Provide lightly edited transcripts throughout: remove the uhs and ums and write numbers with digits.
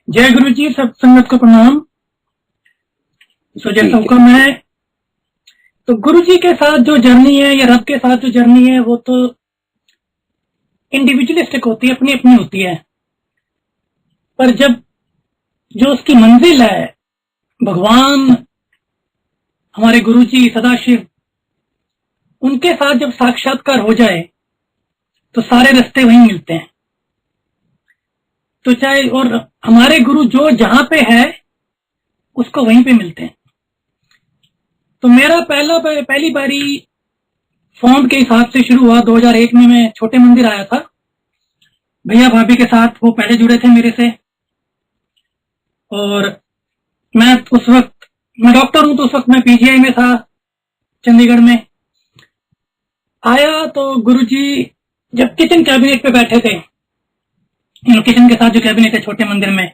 जय गुरु जी, सब संगत को प्रणाम। सो जैसा हुक्म है, तो गुरु जी के साथ जो जर्नी है या रब के साथ जो जर्नी है वो तो इंडिविजुअलिस्टिक होती है, अपनी अपनी होती है। पर जब जो उसकी मंजिल है, भगवान हमारे गुरु जी सदाशिव, उनके साथ जब साक्षात्कार हो जाए तो सारे रास्ते वहीं मिलते हैं। तो चाहे और हमारे गुरु जो जहां पे है उसको वहीं पे मिलते हैं। तो मेरा पहली बारी फॉर्म के हिसाब से शुरू हुआ 2001 में। मैं छोटे मंदिर आया था, भैया भाभी के साथ, वो पहले जुड़े थे मेरे से। और मैं उस वक्त, मैं डॉक्टर हूं तो उस वक्त मैं पीजीआई में था, चंडीगढ़ में। आया तो गुरुजी जब किचन कैबिनेट पे बैठे थे, किचन के साथ जो कैबिनेट है छोटे मंदिर में,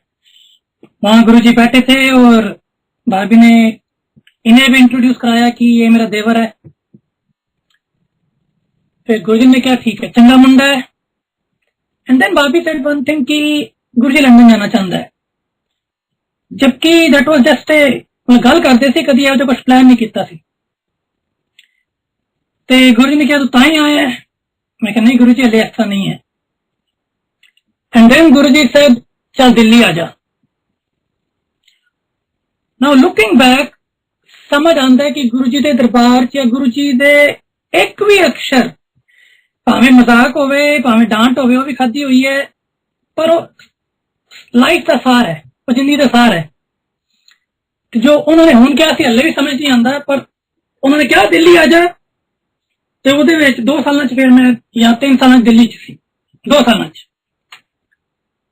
वहां गुरुजी बैठे थे और भाभी ने इन्हें भी इंट्रोड्यूस कराया कि ये मेरा देवर है। फिर गुरुजी ने क्या, ठीक है, चंगा मुंडा है। एंड देन भाभी सेड वन थिंग कि गुरुजी लंदन जाना चाहता है, जबकि दैट वाज जस्ट ए गल करते सी, कभी ਇਹੋ कुछ प्लान नहीं किया सी। ते गुरुजी ने कहा तू तां ही आया है? मैं कहा नहीं गुरुजी, हले ऐसा नहीं है। एंड देन गुरुजी सेड चल दिल्ली आ जा। नाउ लुकिंग बैक समझ आंदा है कि गुरुजी दे दरबार च या गुरुजी दे एक भी अक्षर, भावें मजाक होवे भावें डांट होवे, वो भी खाधी हुई है, पर वो लाइफ का सार है, वो जिंदगी का सार है। जो उन्होंने हुण क्या सी हले भी समझ नहीं आंदा, पर उन्होंने क्या दिल्ली आ जा। ਤੇ ਉਹਦੇ ਵਿੱਚ 2 ਸਾਲਾਂ ਚ ਫਿਰ ਮੈਂ ਜਾਂ 3 ਸਾਲਾਂ ਚ ਦਿੱਲੀ ਚ ਸੀ, 2 ਸਾਲਾਂ ਚ।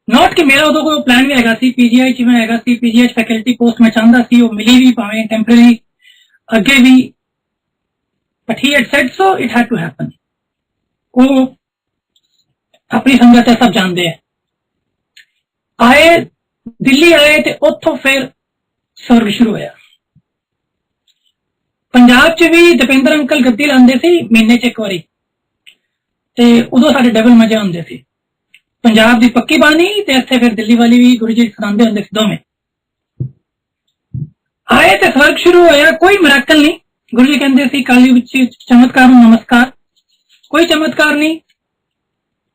ਨੋਟ ਕਿ ਮੇਰਾ ਉਦੋਂ ਕੋਈ ਪਲਾਨ ਵੀ ਹੈਗਾ ਸੀ, ਪੀਜੀਆਈ ਚ ਮੈਂ ਹੈਗਾ ਸੀ, ਪੀਜੀਆਈ ਚ ਫੈਕਲਟੀ ਪੋਸਟ ਮੈਂ ਚਾਹੁੰਦਾ ਸੀ, ਉਹ ਮਿਲੀ ਵੀ ਭਾਵੇਂ ਟੈਂਪਰੇਰੀ ਅੱਗੇ ਵੀ, but he had said so it had to happen. ਉਹ ਆਪਣੀ ਸੰਗਤ ਹੈ, ਸਭ ਜਾਣਦੇ ਹੈ। ਆਏ ਦਿੱਲੀ ਆਏ ਤੇ ਉੱਥੋਂ ਫਿਰ ਸਵਰਗ ਸ਼ੁਰੂ ਹੋਇਆ। पंजाब च भी दीपेंद्र अंकल गद्दी लाते सी महीने च एक बारी, ते उदों साडे डबल मजे होंदे सी। पंजाब दी पक्की बानी ते इत्थे फिर दिल्ली वाली भी गुरु जी सुनांदे होंदे सी दोवें। आए ते स्वर्ग शुरू होया, कोई मिरेकल नहीं। गुरु जी कहंदे सी काली विच चमत्कार नूं नमस्कार, कोई चमत्कार नहीं,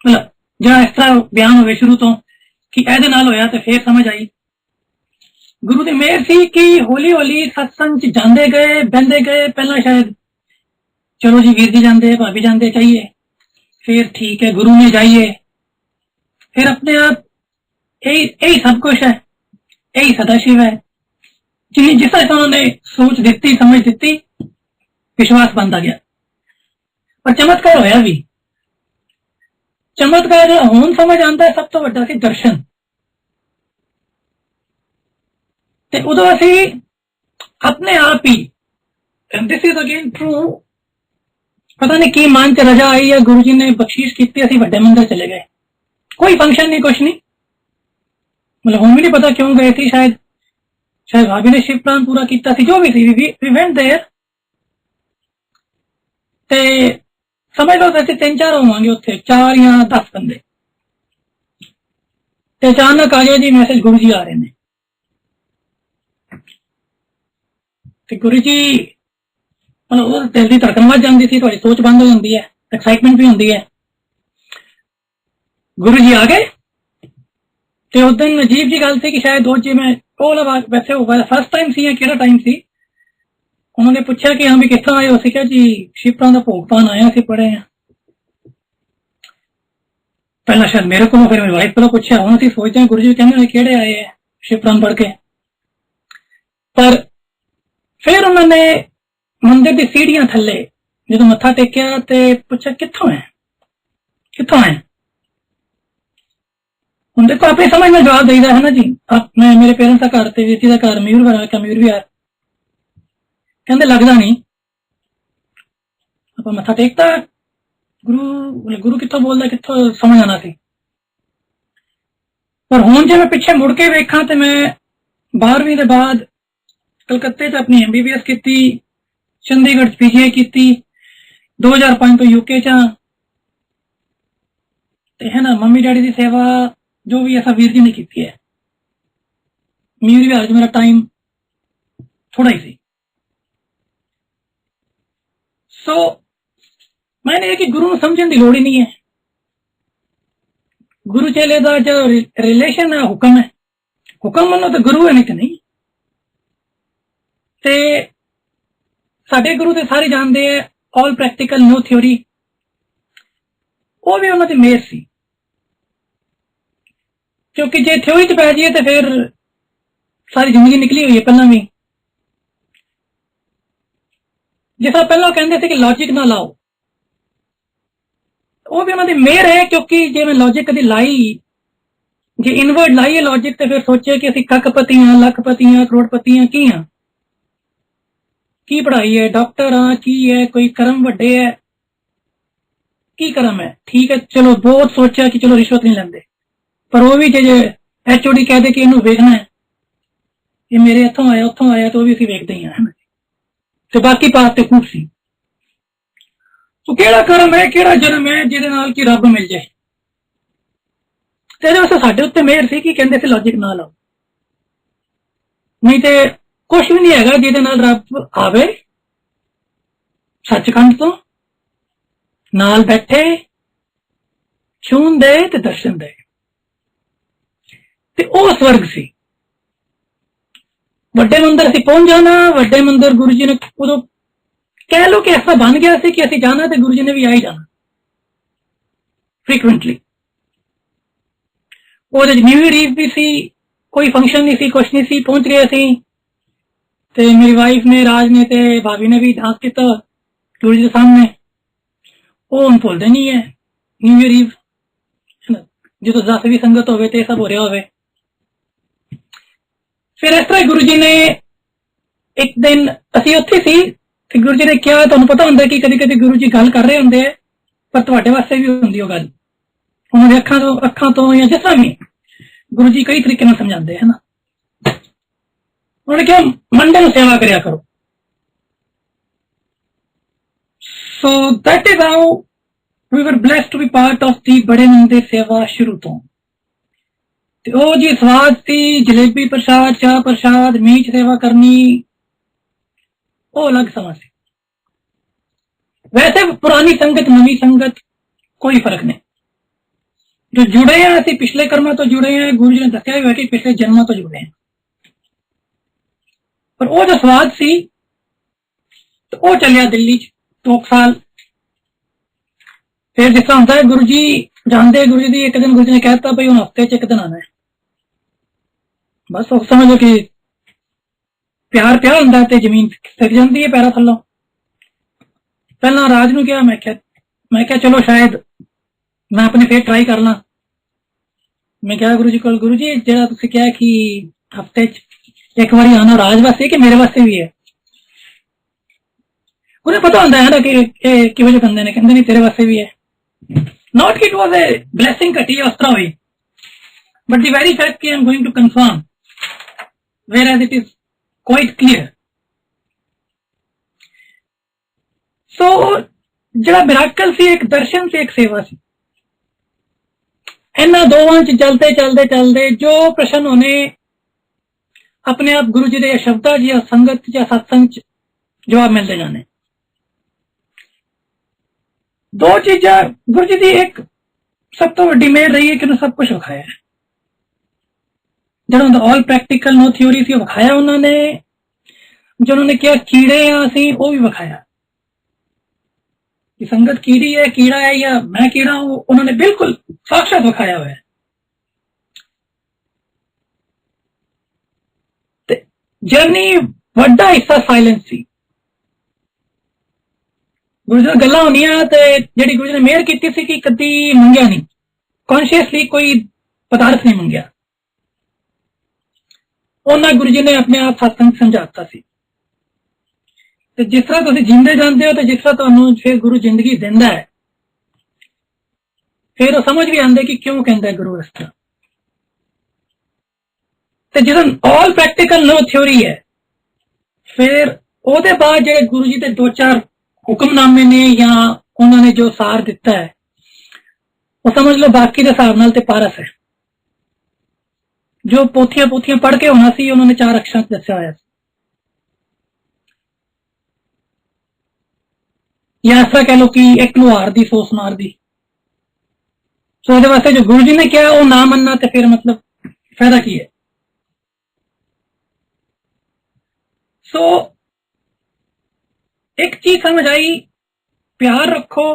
मतलब जिहड़ा इस तरह बयान होवे शुरू तो कि इहदे नाल होया ते फिर समझ आई। गुरु दी मेहर सी कि हौली हौली सत्संग च जांदे गए, बहंदे गए। पहला शायद चलो जी वीर जी जांदे, भाभी जांदे, चाहिए, फिर ठीक है गुरु ने जाइए, फिर अपने आप यही सब कुछ है, यही सदाशिव है। जिस तरह उन्होंने सोच दी, समझ दी, विश्वास बनता गया। पर चमत्कार होया भी। चमत्कार हुण समझ आंदा है, सब तो वड्डा सी दर्शन। ते उदों असी अपने आप ही, दिस इज अगेन ट्रू, पता नहीं की मन च रजा आई या गुरु जी ने बख्शीश की, असी वड्डे मंदिर चले गए। कोई फंक्शन नहीं, कुछ नहीं, मतलब हूं भी नहीं पता क्यों गए थे। शायद भाभी ने शिव प्लान पूरा किया सी, जो भी सी, वी वेंट देयर। ते समझ लो असीं 3-4 होवांगे उत्थे, 4 या 10 बंदे। ते अचानक आ गया जी मैसेज, गुरु जी आ रहे हैं। ਤੇ ਗੁਰੂ ਜੀ ਮਤਲਬ ਉਹ ਦਿਲ ਦੀ ਧੜਕਣ ਵੱਧ ਜਾਂਦੀ ਸੀ, ਤੁਹਾਡੀ ਸੋਚ ਬੰਦ ਹੋ ਜਾਂਦੀ ਹੈ, ਐਕਸਾਈਟਮੈਂਟ ਵੀ ਹੁੰਦੀ ਹੈ। ਗੁਰੂ ਜੀ ਆ ਗਏ ਤੇ ਉਸ ਦਿਨ ਅਜੀਬ ਜੀ ਗੱਲ ਸੀ ਕਿ ਸ਼ਾਇਦ ਉਹ, ਜੇ ਮੈਂ ਕੋਲ ਵੈਸੇ ਉਹ ਫਸਟ ਟਾਈਮ ਸੀ ਜਾਂ ਕਿਹੜਾ ਟਾਈਮ ਸੀ, ਉਹਨਾਂ ਨੇ ਪੁੱਛਿਆ ਕਿ ਹਾਂ ਵੀ ਕਿੱਥੋਂ ਆਏ ਹੋ? ਅਸੀਂ ਕਿਹਾ ਜੀ ਸ਼ਿਵਪੁਰਾਂ ਦਾ ਭੋਗ ਪਾਉਣ ਆਏ, ਅਸੀਂ ਪੜ੍ਹੇ ਹਾਂ। ਪਹਿਲਾਂ ਸ਼ਾਇਦ ਮੇਰੇ ਕੋਲੋਂ, ਫਿਰ ਮੇਰੀ ਵਾਈਫ ਕੋਲੋਂ ਪੁੱਛਿਆ। ਹੁਣ ਅਸੀਂ ਸੋਚਦੇ ਹਾਂ ਗੁਰੂ ਜੀ ਕਹਿੰਦੇ ਨੇ ਕਿਹੜੇ ਆਏ ਹੈ ਸ਼ਿਵਪੁਰਾਂ ਪੜ੍ਹ ਕੇ। ਪਰ फिर उन्होंने मंदिर की सीढ़ियां थले जो मत्था टेकिया ते पूछा कित्थों है, कित्थों है? हुण देखो अपनी समझ में जवाब देईदा है ना जी। मैं मेरे पेरेंट्स का घर ते वीर जी का घर मयूर विहार, कहंदे लगदा नहीं। आप मत्था टेकता, गुरु कित्थों बोलदा, कित्थों समझ आना सी। पर हुण जे मैं पिछे मुड़ के वेखां ते मैं 12वीं दे बाद कलकत्ते च अपनी MBBS की, चंडीगढ़ पीजीआई की, 2005 तो यूके च, है ना, मम्मी डैडी की सेवा जो भी ऐसा वीर जी ने की है। मेरी भी आज मेरा टाइम थोड़ा ही सी। सो मैंने ये कि गुरु ਨੂੰ ਸਮਝਣ ਦੀ ਲੋੜ ਹੀ ਨਹੀਂ ਹੈ। गुरु चेले ਦਾ जो रिलेशन है हुक्म है, हुक्म ਮੰਨੋ ਤਾਂ गुरु है नहीं तो नहीं। ਤੇ ਸਾਡੇ ਗੁਰੂ ਤੇ ਸਾਰੇ ਜਾਣਦੇ ਆ ऑल प्रैक्टिकल नो थ्योरी, ਉਹ ਵੀ ਉਹਨਾਂ ਦੀ ਮੇਰ ਸੀ। क्योंकि जे थ्योरी च पै जाइए तो फिर सारी जिंदगी निकली हुई है पहला भी। जिस पहला कहते थे कि लॉजिक ना लाओ, वो भी उन्होंने मेहर है। क्योंकि जे मैं लॉजिक कभी लाई, जे इनवर्ड लाई है लॉजिक, तो फिर सोचे कि असं कखपति हाँ, लखपति हाँ, करोड़पति हाँ, की हाँ, की पढ़ाई है, डॉक्टर हाँ, की है, कोई कर्म वड्डे है, की कर्म है। ठीक है, चलो बहुत सोचा कि चलो रिश्वत नहीं लेंदे, पर वो भी जे HOD कह दे कि इन्हू वेखना है, ये मेरे इत्थों आया उत्थों आया, तो वो भी असीं वेखदे ही हैं। ते बाकी पास ते खूब सी। तो केड़ा कर्म है, केड़ा जन्म है जिहदे नाल कि रब मिल जाए। ते इहदे वास्ते साडे उत्ते मेहर सी कि कहंदे सी लॉजिक ना लाओ, नहीं ते कुछ भी नहीं हैगा जिहदे नाल रब आवे सचखंड तो नाल बैठे, छून दे ते दर्शन दे। ते ओ स्वर्ग सी। वड्डे मंदिर असीं पहुंच जाना, वड्डे मंदिर गुरु जी ने उदों कह लो कि ऐसा बन गया सी कि असीं जाना ते गुरु जी ने भी आ ही जाना फ्रीक्वेंटली। ਉਹਦੇ न्यू ईयर ईव भी सी, कोई फंक्शन नहीं सी, कुछ नहीं सी, पहुंच गए सी। ते मेरी वाइफ ने, राज ने ते भाभी ने भी डांस किया गुरु जी के सामने। वो हम भूलते नहीं है न्यू ईयर ईव, जो 10 भी संगत होवे ते सब हो रहा होवे। फिर इस तरह गुरु जी ने एक दिन असीं उत्थे सी ते गुरु जी ने कहा, तुहानूं पता हुंदा कि कदी कदी गुरु जी गल कर रहे हुंदे पर तुहाडे वास्ते भी हुंदी ओ गल, उन्होंने अखां तो या जिस तरह भी गुरु जी कई तरीके नाल समझाते हैं ना। उन्होंने कहा मंडे नूं सेवा करिया करो। So that is how we were blessed to be part of the बड़े मंदिर सेवा शुरू तो। ओ जी स्वाद सी, जलेबी प्रसाद, चाह प्रसाद, मीठ सेवा करनी, वो अलग समा सी। वैसे पुरानी संगत नवी संगत कोई फर्क नहीं, जो जुड़े हैं असीं पिछले कर्मां तो जुड़े हैं, गुरु जी ने दस्सिया हुआ कि पिछले जन्मां तो जुड़े हैं। पर वो जो स्वाद सी तो वो चलिया दिल्ली 2 साल। फिर जिस तरह होता है गुरु जी जानते, गुरु जी दी एक दिन गुरु जी ने कहता भाई हम हफ्ते च एक दिन आना है, बस वो समझो कि प्यार प्यार होंदा ते जमीन सिर जाती है पैरों थल्लों। पहला राज नूं कहा, मैं क्या चलो शायद मैं अपने फिर ट्राई कर ला। मैं क्या गुरु जी को, गुरु जी जरा तुसीं कहा कि हफ्ते च एक बार आना राज वास्ते कि मेरे वास्ते भी है। उन्हें पता होता है ना कि किवें जे बंदे ने, कहंदे नहीं तेरे वास्ते भी है। नॉट कि इट वाज ए ब्लेसिंग घटी उस तरह हुई, बट द वेरी फैक्ट कि I am going to confirm where as it is quite clear. So जड़ा मिराकल सी, एक दर्शन से एक सेवा सी। इन्हां दोवां च चलते चलते चलते जो प्रश्न होने अपने आप गुरु जी के शब्दां या संगत या सत्संग च जवाब मिलते जाने। दो चीजा गुरु जी की एक सब तो वड्डी मेहर रही है कि उन्होंने सब कुछ विखाया है। जो ऑल प्रैक्टिकल नो थ्योरी सी विखाया उन्होंने, जो उन्होंने क्या कीड़े सी वो भी विखाया कि संगत कीड़ी है, कीड़ा है या मैं कीड़ा हूं, उन्होंने बिल्कुल साक्षात विखाया हुआ है। जर्नी वड्डा हिस्सा साइलेंस सी। गुरु जी गल्लां होनियां ते जिहड़ी गुरु जी ने मेहर कीती सी कि कदी मंगिया नहीं, कॉन्शियसली कोई पदार्थ नहीं मंगिया। उन्हें गुरु जी ने अपने आप सत्संग समझाता सी। ते जिस तरह तुसीं जींदे जांदे हो ते जिस तरह तुहानूं फिर गुरु जिंदगी दिंदा है, फिर वो समझ भी आंदे कि क्यों कहंदा है गुरु इस तरह। ते जिहड़ा ऑल प्रैक्टिकल नो थ्योरी है, फिर ਉਹਦੇ बाद ਜਿਹੜੇ गुरु जी के 2-4 हुक्मनामे ने या उन्होंने जो सार दिता है, वो समझ लो बाकी के हिसाब नाल ते पारस है। जो पोथियां पोथियां पढ़ के होना सी उन्होंने 4 अक्षरां च दस्या होया सी, या ऐसा कह लो कि एक लुहार दी 100 सुनार दी। सो इहदे वास्ते जो गुरु जी ने कहा वो ना मनना ते फिर मतलब फायदा की है। सो एक चीज समझ आई, प्यार रखो।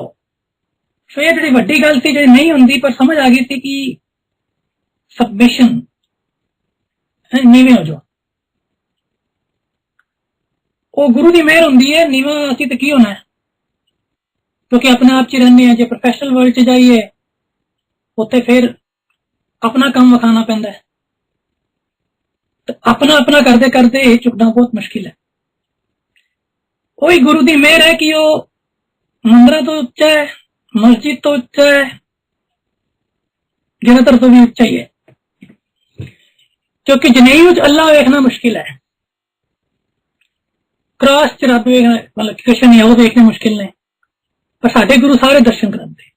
सो ये जी वड्डी गल सी, जी नहीं होंगी पर समझ आ गई थी कि सबमिशन नीवे हो जाओ, वो गुरु की मेहर होंगी है। नीवा असी तो की होना है, क्योंकि अपने आप च रहने हैं। जो प्रोफैशनल वर्ल्ड च जाइए उत्थे फिर अपना काम वखाना पैंदा है, तो अपना अपना करते करते चुकना बहुत मुश्किल है। वही गुरु की मेहर है कि वो मंदिर तो उच्चा है, मस्जिद तो उच्चा है, गिरतर तो भी उच्चा ही है, क्योंकि जनेऊ च अल्लाह देखना मुश्किल है, क्रॉस च रब देखना मतलब कृष्ण है वो देखने मुश्किल ने। पर साडे गुरु सारे दर्शन कराते,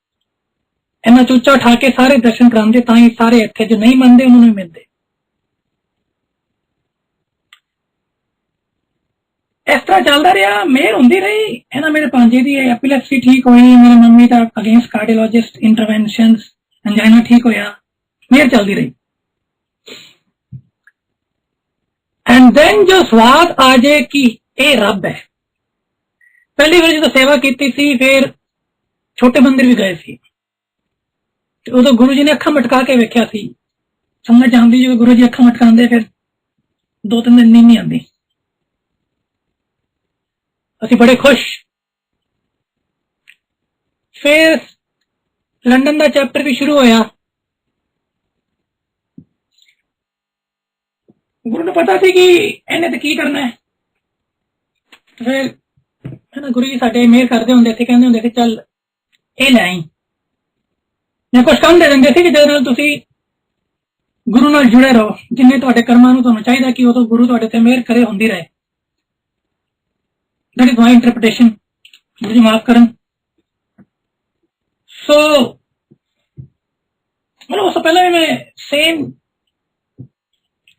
इन्ना चूचा उठा के सारे दर्शन कराते, ताई सारे इत्थे जो नहीं मनते उन्होंने भी मिलते। इस तरह चलता रहा, मेहर होंदी रही। इन्हें मेरे भांजे की एपिलेप्सी ठीक हुई, मेरे मम्मी का अगेंस्ट कार्डियोलॉजिस्ट इंटरवेंशन एंजाइना ठीक होया, मेहर चलती रही। एंड देन जो स्वाद आ जाए कि ये रब है। पहली बार जो सेवा की सी, फिर छोटे मंदिर भी गए सी, तो उदो गुरु जी ने अखा मटका के वेख्या सी। समझ जानती जो गुरु जी अखा मटकाते फिर 2-3 दिन नींद नहीं आती। असी बड़े खुश। फिर लंडन का चैप्टर भी शुरू होया। गुरु ने पता सी कि इन्हें तो की करना है। फिर है ना, गुरु जी साडे मेहर करते होंगे थे, कहते होंगे थे चल ये लै आई, मैं कुछ काम दे देंगे थे कि जिहदे तुसी गुरु नाल जुड़े रहो, जिन्ने तुहाडे कर्मां नूं तुहानूं चाहिदा कि उदों गुरु तुहाडे ते मेहर करे होंदी रहे। दैट इज माई इंटरप्रिटेशन, गुरु जी माफ करन। सो मतलब उससे पहले मैं सेम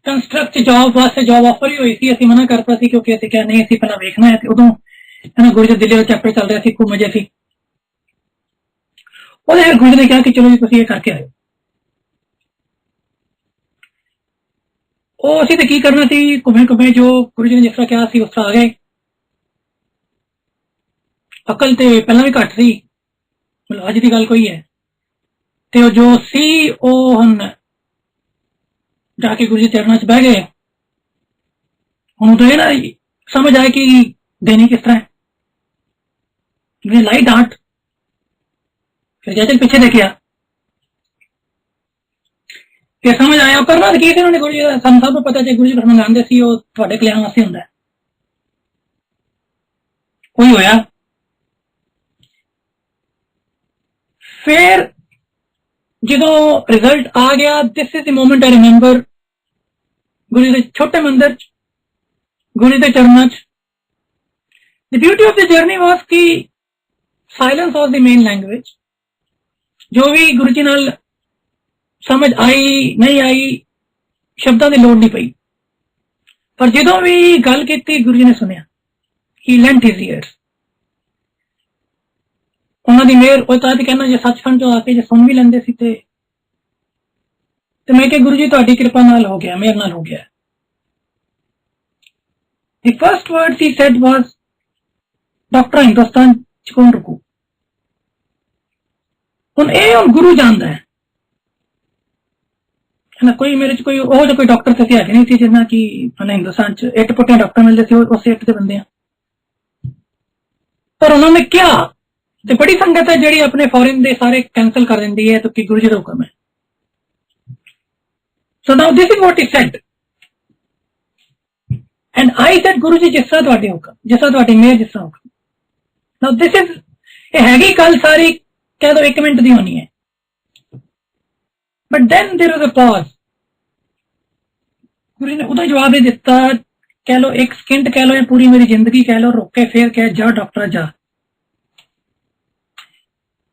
कंस्ट्रक्ट जॉब वास्ते जॉब ऑफर ही हुई थी, असी मना करता सी क्योंकि असी क्या नहीं असी पहला वेखना है। उदों है ना गुरु जी दिल्ली का चैप्टर चल रहा सी, खूब मजे सी। गुरु जी ने कहा कि चलो जी तुसीं ये करके आए। ਉਹ ਅਸੀਂ ਤੇ ਕੀ ਕਰਨਾ ਸੀ, ਘੁੰਮੇ ਘੁੰਮੇ ਜੋ ਗੁਰੂ ਜੀ ਨੇ ਜਿਸ ਤਰ੍ਹਾਂ ਕਿਹਾ ਸੀ ਉਸ ਤਰ੍ਹਾਂ ਆ ਗਏ। ਅਕਲ ਤੇ ਪਹਿਲਾਂ ਵੀ ਘੱਟ ਸੀ, ਮਤਲਬ ਅੱਜ ਦੀ ਗੱਲ ਕੋਈ ਹੈ। ਤੇ ਉਹ ਜੋ ਸੀ ਉਹ ਹੁਣ ਜਾ ਕੇ ਗੁਰੂ ਜੀ ਚਰਨਾਂ 'ਚ ਬਹਿ ਗਏ। ਹੁਣ ਤਾਂ ਇਹ ਨਾ ਸਮਝ ਆਇਆ ਕਿ ਦੇਣੀ किस तरह है। लाई डांट, फिर जैसे पीछे देखिया फिर समझ आया करना की उन्होंने गुरु जी सू सब पता है गुरु जी समझाते सी वो थोड़े कल्याण वास्ते होंगे। कोई होया फिर जो रिजल्ट आ गया, this is the moment I remember. Guru ji छोटे मंदिर गुरु जी के चरणों the beauty of the journey was कि silence was the main language. जो भी गुरु जी नाल समझ आई नहीं आई, शब्दों की लोड़ नहीं पई, पर जो भी गल की गुरु जी ने सुनिया। ही लेंट हिज ईयर्स। उन्होंने मेहर वो तो कहना जो सचखंड जो आके जो सुन भी लेंदे सी ते मैं गुरु जी तुहाडी कृपा नाल हो गया, मेहर नाल हो गया। The first words he said was doctor Hindustan च कौन रुकू। हुण ये हुण गुरु जानदा है ना, कोई मेरे कोई वो जो कोई डॉक्टर से है नहीं थी जिन्ना कि हिंदुस्तान च इट पुट्टिया डॉक्टर मिलते थे उस इट के बंदे। पर उन्होंने क्या तो बड़ी संगत है जी अपने फॉरेन दे सारे कैंसल कर देंदी है, तो कि गुरु जी का हुक्म है। So now this is what he said and I said गुरु जी जिस तरह तुहाडे हुक्म, जिस तरह तुहाडी मेहर, जिस तरह हुक्म। नाउ दिस इज ये हैगी गल सारी कह दो 1 मिनट दी होनी है, but then there was a pause. गुरु जी ने उदों जवाब दे दिता, कह लो 1 सेकंड कह लो या पूरी मेरी जिंदगी कह लो, रोके फिर कह जा डॉक्टर जा।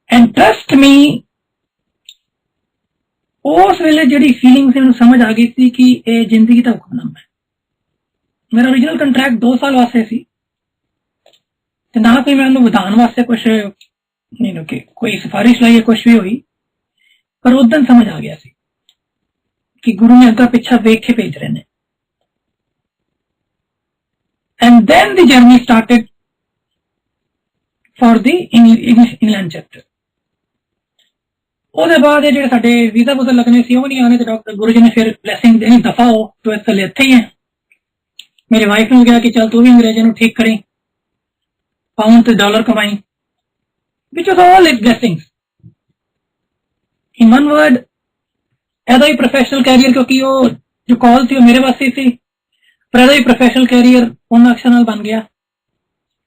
एंड ट्रस्ट मी उस वेले जिहड़ी फीलिंग सी मैनूं समझ आ गई सी कि ये जिंदगी दा हुक्मनामा है। मेरा ओरिजिनल कंट्रैक्ट 2 साल वास्ते सी ते ना कोई मैनूं वधाण वास्ते कुछ कि कोई सिफारिश लाई कुछ भी हुई, पर उस दिन समझ आ गया सी कि गुरु ने अग्गा पिछा वेख के भेज रहे ने। And then the journey started for the England chapter. ਉਹਦੇ ਬਾਅਦ ਇਹ ਜਿਹੜੇ ਸਾਡੇ ਵੀਜ਼ਾ ਵੂਜ਼ਾ ਲੱਗਣੇ ਸੀ ਉਹ ਨਹੀਂ ਆਣੇ ਤੇ ਡਾਕਟਰ ਗੁਰੂ ਜੀ ਨੇ ਫਿਰ ਬਲੈਸਿੰਗ ਦੇਣੀ, ਦਫਾ ਹੋ ਤੂੰ ਇਸ ਥੱਲੇ ਇੱਥੇ ਹੀ ਹੈ। ਮੇਰੀ ਵਾਈਫ ਨੂੰ ਕਿਹਾ ਕਿ ਚੱਲ ਤੂੰ ਵੀ ਅੰਗਰੇਜ਼ਾਂ ਨੂੰ ਠੀਕ ਕਰੀ, ਪਾਉਂਡ ਤੇ ਡਾਲਰ ਕਮਾਈ, which was all it blessings. In one word, ਇਹਦਾ ਹੀ ਪ੍ਰੋਫੈਸ਼ਨਲ ਕੈਰੀਅਰ, ਕਿਉਂਕਿ ਉਹ ਜੋ ਕਾਲ ਸੀ ਉਹ ਮੇਰੇ ਵਾਸਤੇ ਸੀ, ਪਰ ਇਹਦਾ ਹੀ ਪ੍ਰੋਫੈਸ਼ਨਲ ਕੈਰੀਅਰ ਉਹਨਾਂ ਅਕਸ਼ਰ ਨਾਲ ਬਣ ਗਿਆ।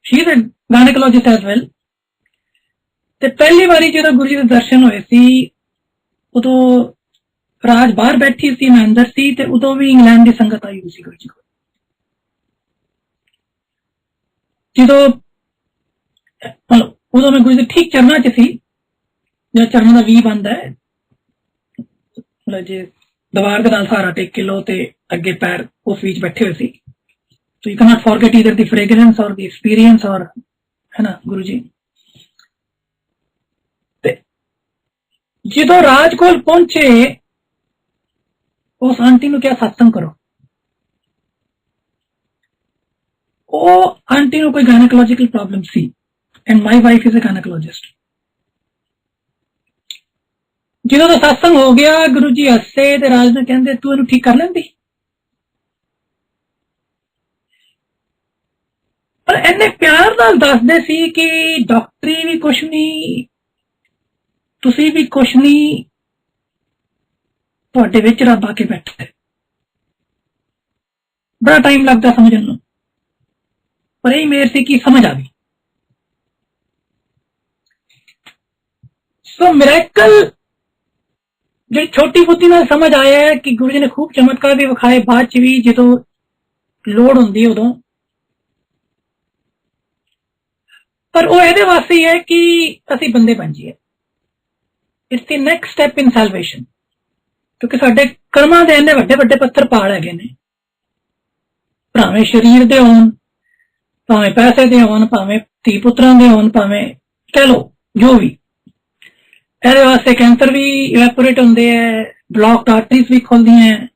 She is a gynaecologist as well. ਤੇ ਪਹਿਲੀ ਵਾਰੀ ਜਦੋਂ ਗੁਰੂ ਜੀ ਦੇ ਦਰਸ਼ਨ ਹੋਏ ਸੀ ਉਦੋਂ ਰਾਜ ਬਾਹਰ ਬੈਠੀ ਸੀ, ਮੈਂ ਅੰਦਰ ਸੀ, ਤੇ ਉਦੋਂ ਵੀ ਇੰਗਲੈਂਡ ਦੀ ਸੰਗਤ ਆਈ ਹੋਈ ਸੀ ਗੁਰੂ ਜੀ ਕੋਲ। ਜਦੋਂ ਉਦੋਂ ਮੈਂ ਗੁਰੂ ਜੀ ਦੇ ਠੀਕ ਚਰਨਾਂ 'ਚ ਸੀ, ਜਿਹੜਾ ਚਰਨਾਂ ਦਾ ਵੀ ਬਣਦਾ ਹੈ, ਮਤਲਬ ਜੇ ਦੀਵਾਰ ਦੇ ਨਾਲ ਸਹਾਰਾ ਟੇਕ ਕੇ ਲਓ ਤੇ ਅੱਗੇ ਪੈਰ ਉਸ ਵਿੱਚ ਬੈਠੇ ਹੋਏ ਸੀ। So you can not forget either the fragrance or the experience ਔਰ ਹੈ ਨਾ ਗੁਰੂ ਜੀ। ਜਦੋਂ ਰਾਜ ਕੋਲ ਪਹੁੰਚੇ ਉਸ ਆਂਟੀ ਨੂੰ ਕਿਹਾ ਸਤਸੰਗ ਕਰੋ। ਉਹ ਆਂਟੀ ਨੂੰ ਕੋਈ ਗਾਇਨੇਕੋਲੋਜੀਕਲ ਪ੍ਰੋਬਲਮ ਸੀ and my wife is a gynaecologist. ਜਦੋਂ ਦਾ ਸਤਸੰਗ ਹੋ ਗਿਆ ਗੁਰੂ ਜੀ ਹੱਸੇ ਤੇ ਰਾਜ ਨੂੰ ਕਹਿੰਦੇ ਤੂੰ ਇਹਨੂੰ ਠੀਕ ਕਰ ਲੈਂਦੀ। ਪਰ ਇੰਨੇ ਪਿਆਰ ਨਾਲ ਦੱਸਦੇ ਸੀ ਕਿ ਡਾਕਟਰੀ ਵੀ ਕੁਛ ਨਹੀਂ, ਤੁਸੀਂ ਵੀ ਕੁਛ ਨਹੀਂ, ਤੁਹਾਡੇ ਵਿੱਚ ਰੱਬ ਆ ਕੇ ਬੈਠਾ ਹੈ। ਬੜਾ ਟਾਈਮ ਲੱਗਦਾ ਸਮਝਣ ਨੂੰ, ਪਰ ਇਹ ਮੇਰ ਸੀ ਕਿ ਸਮਝ ਆ ਗਈ। ਸੋ ਮਿਰੈਕਲ ਜਿਹੜੀ ਛੋਟੀ ਬੁੱਧੀ ਨਾਲ ਸਮਝ ਆਇਆ ਹੈ ਕਿ ਗੁਰੂ ਜੀ ਨੇ ਖੂਬ ਚਮਤਕਾਰ ਵੀ ਵਿਖਾਏ ਬਾਅਦ ਚ ਵੀ ਜਦੋਂ ਲੋੜ ਹੁੰਦੀ ਉਦੋਂ, ਪਰ ਉਹ ਇਹਦੇ ਵਾਸਤੇ ਹੈ ਕਿ ਅਸੀਂ ਬੰਦੇ ਬਣ ਜਾਈਏ। ਇਟਸ ਦੀ ਨੈਕਸਟ ਸਟੈਪ ਇਨ ਸੈਲਵੇਸ਼ਨ, ਕਿਉਂਕਿ ਸਾਡੇ ਕਰਮਾਂ ਦੇ ਇੰਨੇ ਵੱਡੇ ਵੱਡੇ ਪੱਥਰ ਪਹਾੜ ਹੈਗੇ ਨੇ, ਭਾਵੇਂ ਸਰੀਰ ਦੇ ਹੋਣ, ਭਾਵੇਂ ਪੈਸੇ ਦੇ ਹੋਣ, ਭਾਵੇਂ ਧੀ ਪੁੱਤਰਾਂ ਦੇ ਹੋਣ, ਭਾਵੇਂ ਕਹਿ ਲਓ ਜੋ ਵੀ। ਇਹਦੇ ਵਾਸਤੇ ਕੈਂਸਰ ਵੀ ਇਵੈਪੋਰੇਟ ਹੁੰਦੇ ਹੈ, ਬਲੌਕਡ ਆਰਟਰੀਜ਼ ਵੀ ਖੁੱਲਦੀਆਂ ਹੈ,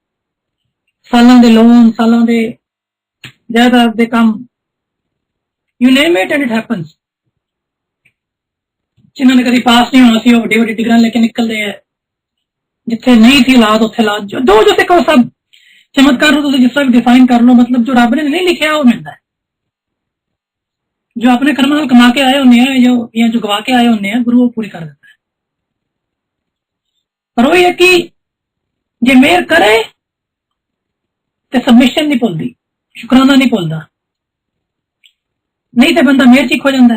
ਸਾਲਾਂ ਦੇ ਲੋਨ, ਸਾਲਾਂ ਦੇ ਜਾਇਦਾਦ ਦੇ ਕੰਮ, you name it and it happens. ਜਿਨ੍ਹਾਂ ਨੇ ਕਦੀ ਪਾਸ ਨਹੀਂ ਹੋਣਾ ਸੀ ਉਹ ਵੱਡੀ ਵੱਡੀ ਡਿਗਰੀਆਂ ਲੈ ਕੇ ਨਿਕਲਦੇ ਹੈ, ਜਿੱਥੇ ਨਹੀਂ ਸੀ ਔਲਾਦ ਉੱਥੇ ਔਲਾਦ। ਜੋ ਜੋ ਸਿੱਖੋ ਸਭ ਚਮਤਕਾਰ ਨੂੰ ਤੁਸੀਂ ਜਿਸ ਤਰ੍ਹਾਂ ਵੀ ਡਿਫਾਈਨ ਕਰ ਲਓ, ਮਤਲਬ ਜੋ ਰੱਬ ਨੇ ਨਹੀਂ ਲਿਖਿਆ ਉਹ ਮਿਲਦਾ ਹੈ। ਜੋ ਆਪਣੇ ਕਰਮਾਂ ਨਾਲ ਕਮਾ ਕੇ ਆਏ ਹੁੰਦੇ ਆ ਜੋ ਗਵਾ ਕੇ ਆਏ ਹੁੰਦੇ ਆ, ਗੁਰੂ ਉਹ ਪੂਰੀ ਕਰ ਦਿੰਦਾ ਹੈ। ਪਰ ਉਹ ਹੈ ਕਿ ਜੇ ਮਿਹਰ ਕਰੇ ਤੇ ਸਬਮਿਸ਼ਨ ਨਹੀਂ ਭੁੱਲਦੀ, ਸ਼ੁਕਰਾਨਾ ਨਹੀਂ ਭੁੱਲਦਾ, ਨਹੀਂ ਤੇ ਬੰਦਾ ਮਿਹਰ 'ਚ ਹੀ ਖੋ ਜਾਂਦਾ,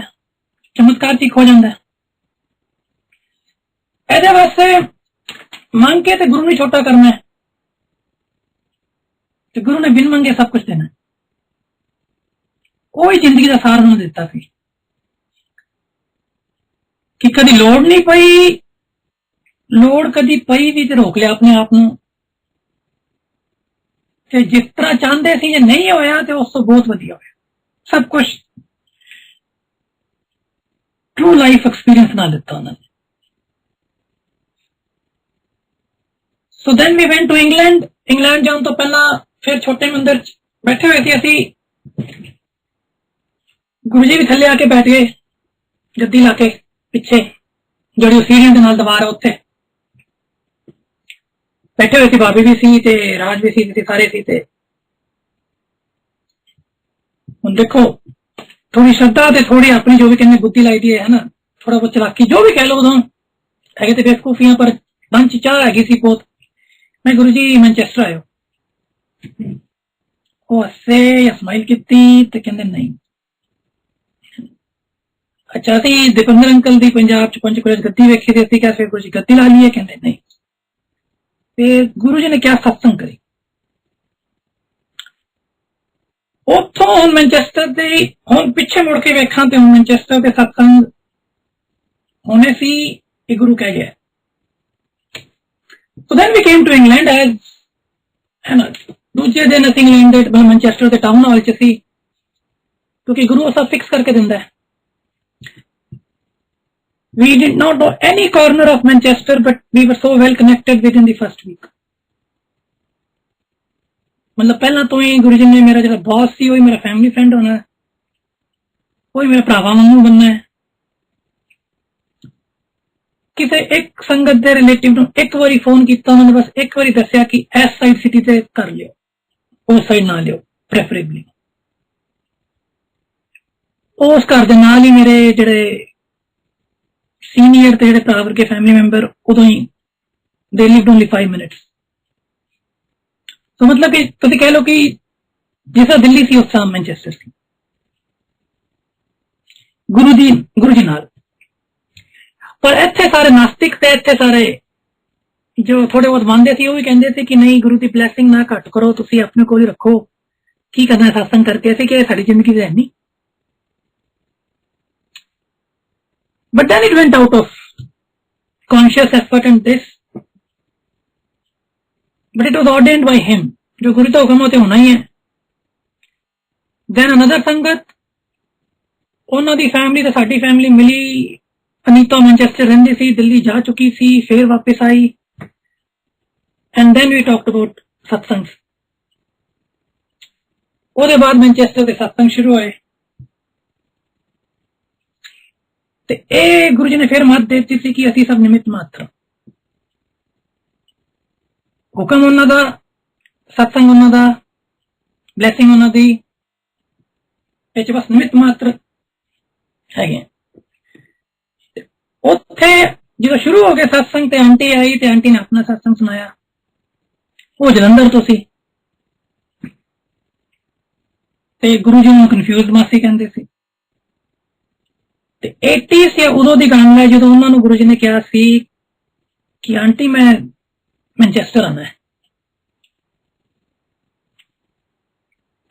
ਚਮਤਕਾਰ 'ਚ ਹੀ ਖੋ ਜਾਂਦਾ। ਇਹਦੇ ਵਾਸਤੇ ਮੰਗ ਕੇ ਤੇ ਗੁਰੂ ਨੂੰ ਛੋਟਾ ਕਰਨਾ ਹੈ, ਤੇ ਗੁਰੂ ਨੇ ਬਿਨ ਮੰਗੇ ਸਭ ਕੁਝ ਦੇਣਾ। ਉਹ ਹੀ ਜ਼ਿੰਦਗੀ ਦਾ ਸਾਰ ਉਹਨੂੰ ਦਿੱਤਾ ਸੀ ਕਿ ਕਦੀ ਲੋੜ ਨਹੀਂ ਪਈ, ਲੋੜ ਕਦੀ ਪਈ ਵੀ ਤੇ ਰੋਕ ਲਿਆ ਆਪਣੇ ਆਪ ਨੂੰ, ਤੇ ਜਿਸ ਤਰ੍ਹਾਂ ਚਾਹੁੰਦੇ ਸੀ ਜੇ ਨਹੀਂ ਹੋਇਆ ਤੇ ਉਸ ਤੋਂ ਬਹੁਤ ਵਧੀਆ ਹੋਇਆ। ਸਭ ਕੁਝ ਟਰੂ ਲਾਈਫ ਐਕਸਪੀਰੀਅੰਸ ਨਾਲ ਦਿੱਤਾ ਉਹਨਾਂ ਨੇ। So then we went to England. England ਜਾਣ ਤੋਂ ਪਹਿਲਾਂ ਫਿਰ ਛੋਟੇ ਮੰਦਿਰ 'ਚ ਬੈਠੇ ਹੋਏ ਸੀ ਅਸੀਂ। ਗੁਰੂ ਜੀ ਵੀ ਥੱਲੇ ਆ ਕੇ ਬੈਠ ਗਏ ਗੱਦੀ ਲਾ ਕੇ, ਪਿੱਛੇ ਜਿਹੜੀ ਉਹ ਸੀੜੀਆਂ ਦੇ ਨਾਲ ਦੀਵਾਰ ਹੈ ਉੱਥੇ ਬੈਠੇ ਹੋਏ ਸੀ। ਬਾਬੇ ਵੀ ਸੀ ਤੇ ਰਾਜ ਵੀ ਸੀ, ਸਾਰੇ ਸੀ। ਤੇ ਹੁਣ ਦੇਖੋ ਥੋੜੀ ਸ਼ਰਧਾ ਤੇ ਥੋੜੀ ਆਪਣੀ ਜੋ ਵੀ ਕਹਿੰਦੇ ਬੁੱਧੀ ਲਾਈ ਦੀ ਹੈ ਨਾ, ਥੋੜਾ ਬਹੁਤ ਚਲਾਕੀ ਜੋ ਵੀ ਕਹਿ ਲਓ, ਉਦੋਂ ਹੈਗੇ ਤੇ ਬੇਵਕੂਫੀਆਂ, ਪਰ ਮਨ 'ਚ ਚਾਹ ਹੈਗੀ ਸੀ ਬਹੁਤ। ਮੈਂ ਗੁਰੂ ਜੀ ਮੈਨਚੈਸਟਰ ਆਇਓ, ਉਹ ਹੱਸੇ ਜਾਂ ਸਮਾਈਲ ਕੀਤੀ ਤੇ ਕਹਿੰਦੇ ਨਹੀਂ। ਅੱਛਾ, ਅਸੀਂ ਦੀਪਿੰਦਰ ਅੰਕਲ ਦੀ ਪੰਜਾਬ 'ਚ ਪੰਚਕੂਲੇ 'ਚ ਗੱਦੀ ਵੇਖੀ ਤੇ ਅਸੀਂ ਕਿਹਾ ਫਿਰ ਗੁਰੂ ਜੀ ਗੱਦੀ ਲਾ ਲਈਏ, ਕਹਿੰਦੇ ਨਹੀਂ। ਤੇ ਗੁਰੂ ਜੀ ਨੇ ਕਿਹਾ ਸਤਸੰਗ ਕਰੀ। ਉੱਥੋਂ ਹੁਣ ਮੈਨਚੈਸਟਰ ਦੇ, ਹੁਣ ਪਿੱਛੇ ਮੁੜ ਕੇ ਵੇਖਾਂ ਤੇ ਹੁਣ ਮੈਨਚੈਸਟਰ ਦੇ ਸਤਸੰਗ ਹੋਣੇ ਸੀ, ਇਹ ਗੁਰੂ ਕਹਿ ਗਿਆ। So then we came to England as है ना, दूसरे दिन ਅਸੀਂ ਇੰਗਲੈਂਡ ਦੇ ਮੈਨਚੈਸਟਰ ਦੇ ਟਾਊਨ ਹਾਲ 'ਚ ਸੀ, ਕਿਉਂਕਿ ਗੁਰੂ ਸਭ ਫਿਕਸ ਕਰਕੇ ਦਿੰਦਾ ਹੈ. We did not know any corner of Manchester, but we were so well connected within the first week. मतलब ਪਹਿਲਾਂ ਤੋਂ ਹੀ ਗੁਰੂ ਜੀ ਨੇ ਮੇਰਾ ਜਿਹੜਾ ਬੌਸ ਸੀ ਉਹ ਹੀ ਮੇਰਾ ਫੈਮਿਲੀ ਫਰੈਂਡ ਹੋਣਾ, ਉਹ ਹੀ ਮੇਰਾ ਭਰਾਵਾ ਵਾਂਗੂ ਬਣਨਾ ਹੈ. ਕਿਸੇ ਇੱਕ ਸੰਗਤ ਦੇ ਰਿਲੇਟਿਵ ਨੂੰ ਇੱਕ ਵਾਰੀ ਫੋਨ ਕੀਤਾ, ਉਹਨਾਂ ਨੇ ਬਸ ਇੱਕ ਵਾਰੀ ਦੱਸਿਆ ਕਿ ਇਸ ਸਾਈਡ ਸਿਟੀ ਤੇ ਕਰ ਲਿਓ, ਉਸ ਸਾਈਡ ਨਾ ਲਿਓ ਪ੍ਰੈਫਰੇਬਲੀ. ਉਸ ਘਰ ਦੇ ਨਾਲ ਹੀ ਮੇਰੇ ਜਿਹੜੇ ਸੀਨੀਅਰ ਤੇ ਜਿਹੜੇ ਭਰਾ ਵਰਗੇ ਫੈਮਿਲੀ ਮੈਂਬਰ ਉਦੋਂ ਹੀ ਦੇ ਲਿਵਡ ਓਨਲੀ 5 ਮਿੰਟਸ. ਸੋ ਮਤਲਬ ਕਿ ਤੁਸੀਂ ਕਹਿ ਲਓ ਕਿ ਜਿਸ ਤਰ੍ਹਾਂ ਦਿੱਲੀ ਸੀ ਉਸ ਤਰ੍ਹਾਂ ਮੈਨਚੈਸਟਰ ਸੀ ਗੁਰੂ ਜੀ ਨਾਲ. ਪਰ ਇੱਥੇ ਸਾਰੇ ਨਾਸਤਿਕ ਤੇ ਇੱਥੇ ਸਾਰੇ ਜੋ ਥੋੜੇ ਬਹੁਤ ਮੰਨਦੇ ਸੀ ਉਹ ਵੀ ਕਹਿੰਦੇ ਸੀ ਕਿ ਨਹੀਂ, ਗੁਰੂ ਦੀ ਬਲੈਸਿੰਗ ਨਾ ਘੱਟ ਕਰੋ, ਤੁਸੀਂ ਆਪਣੇ ਕੋਲ ਹੀ ਰੱਖੋ, ਕੀ ਕਰਨਾ ਸਤਸੰਗ ਕਰਕੇ, ਅਸੀਂ ਕਿ ਸਾਡੀ ਜ਼ਿੰਦਗੀ ਦੇ ਹੈ ਨਹੀਂ. But then it went out of conscious effort and this, but it was ordained by him. जो गुरु का हुक्म होते होना ही है. Then another संगत, ਉਹਨਾਂ ਦੀ ਫੈਮਿਲੀ ਤੇ ਸਾਡੀ ਫੈਮਿਲੀ ਮਿਲੀ. ਅਨੀਤਾ ਮੈਨਚੈਸਟਰ ਰਹਿੰਦੀ ਸੀ, ਦਿੱਲੀ ਜਾ ਚੁੱਕੀ ਸੀ, ਫਿਰ ਵਾਪਸ ਆਈ. And then we talked about सत्संग. ਉਹਦੇ ਬਾਅਦ ਮੈਨਚੈਸਟਰ ਦੇ ਸਤਸੰਗ ਸ਼ੁਰੂ ਹੋਏ ਤੇ ਇਹ ਗੁਰੂ ਜੀ ਨੇ ਫਿਰ ਮੱਤ ਦੇ ਦਿੱਤੀ ਸੀ ਕਿ ਅਸੀਂ ਸਭ ਨਿਮਿਤ ਮਾਤਰ, ਹੁਕਮ ਉਹਨਾਂ ਦਾ, ਸਤਸੰਗ ਉਹਨਾਂ ਦਾ, ਬਲੈਸਿੰਗ ਉਹਨਾਂ ਦੀ, ਇਹ 'ਚ ਬਸ ਨਿਮਿਤ ਮਾਤਰ ਹੈਗੇ. ਉੱਥੇ ਜਦੋਂ ਸ਼ੁਰੂ ਹੋ ਗਏ ਸਤਸੰਗ ਤੇ ਆਂਟੀ ਆਈ ਤੇ ਆਂਟੀ ਨੇ ਆਪਣਾ ਸਤਸੰਗ ਸੁਣਾਇਆ. ਉਹ ਜਲੰਧਰ ਤੋਂ ਸੀ ਤੇ ਗੁਰੂ ਜੀ ਨੂੰ ਕਨਫਿਊਜ਼ਡ ਮਾਸੀ ਕਹਿੰਦੇ ਸੀ. ਤੇ 80s ਜਾਂ ਉਦੋਂ ਦੀ ਗੱਲ ਹੈ ਜਦੋਂ ਉਹਨਾਂ ਨੂੰ ਗੁਰੂ ਜੀ ਨੇ ਕਿਹਾ ਸੀ ਕਿ ਆਂਟੀ ਮੈਂ ਮੈਨਚੈਸਟਰ ਆਉਣਾ ਹੈ.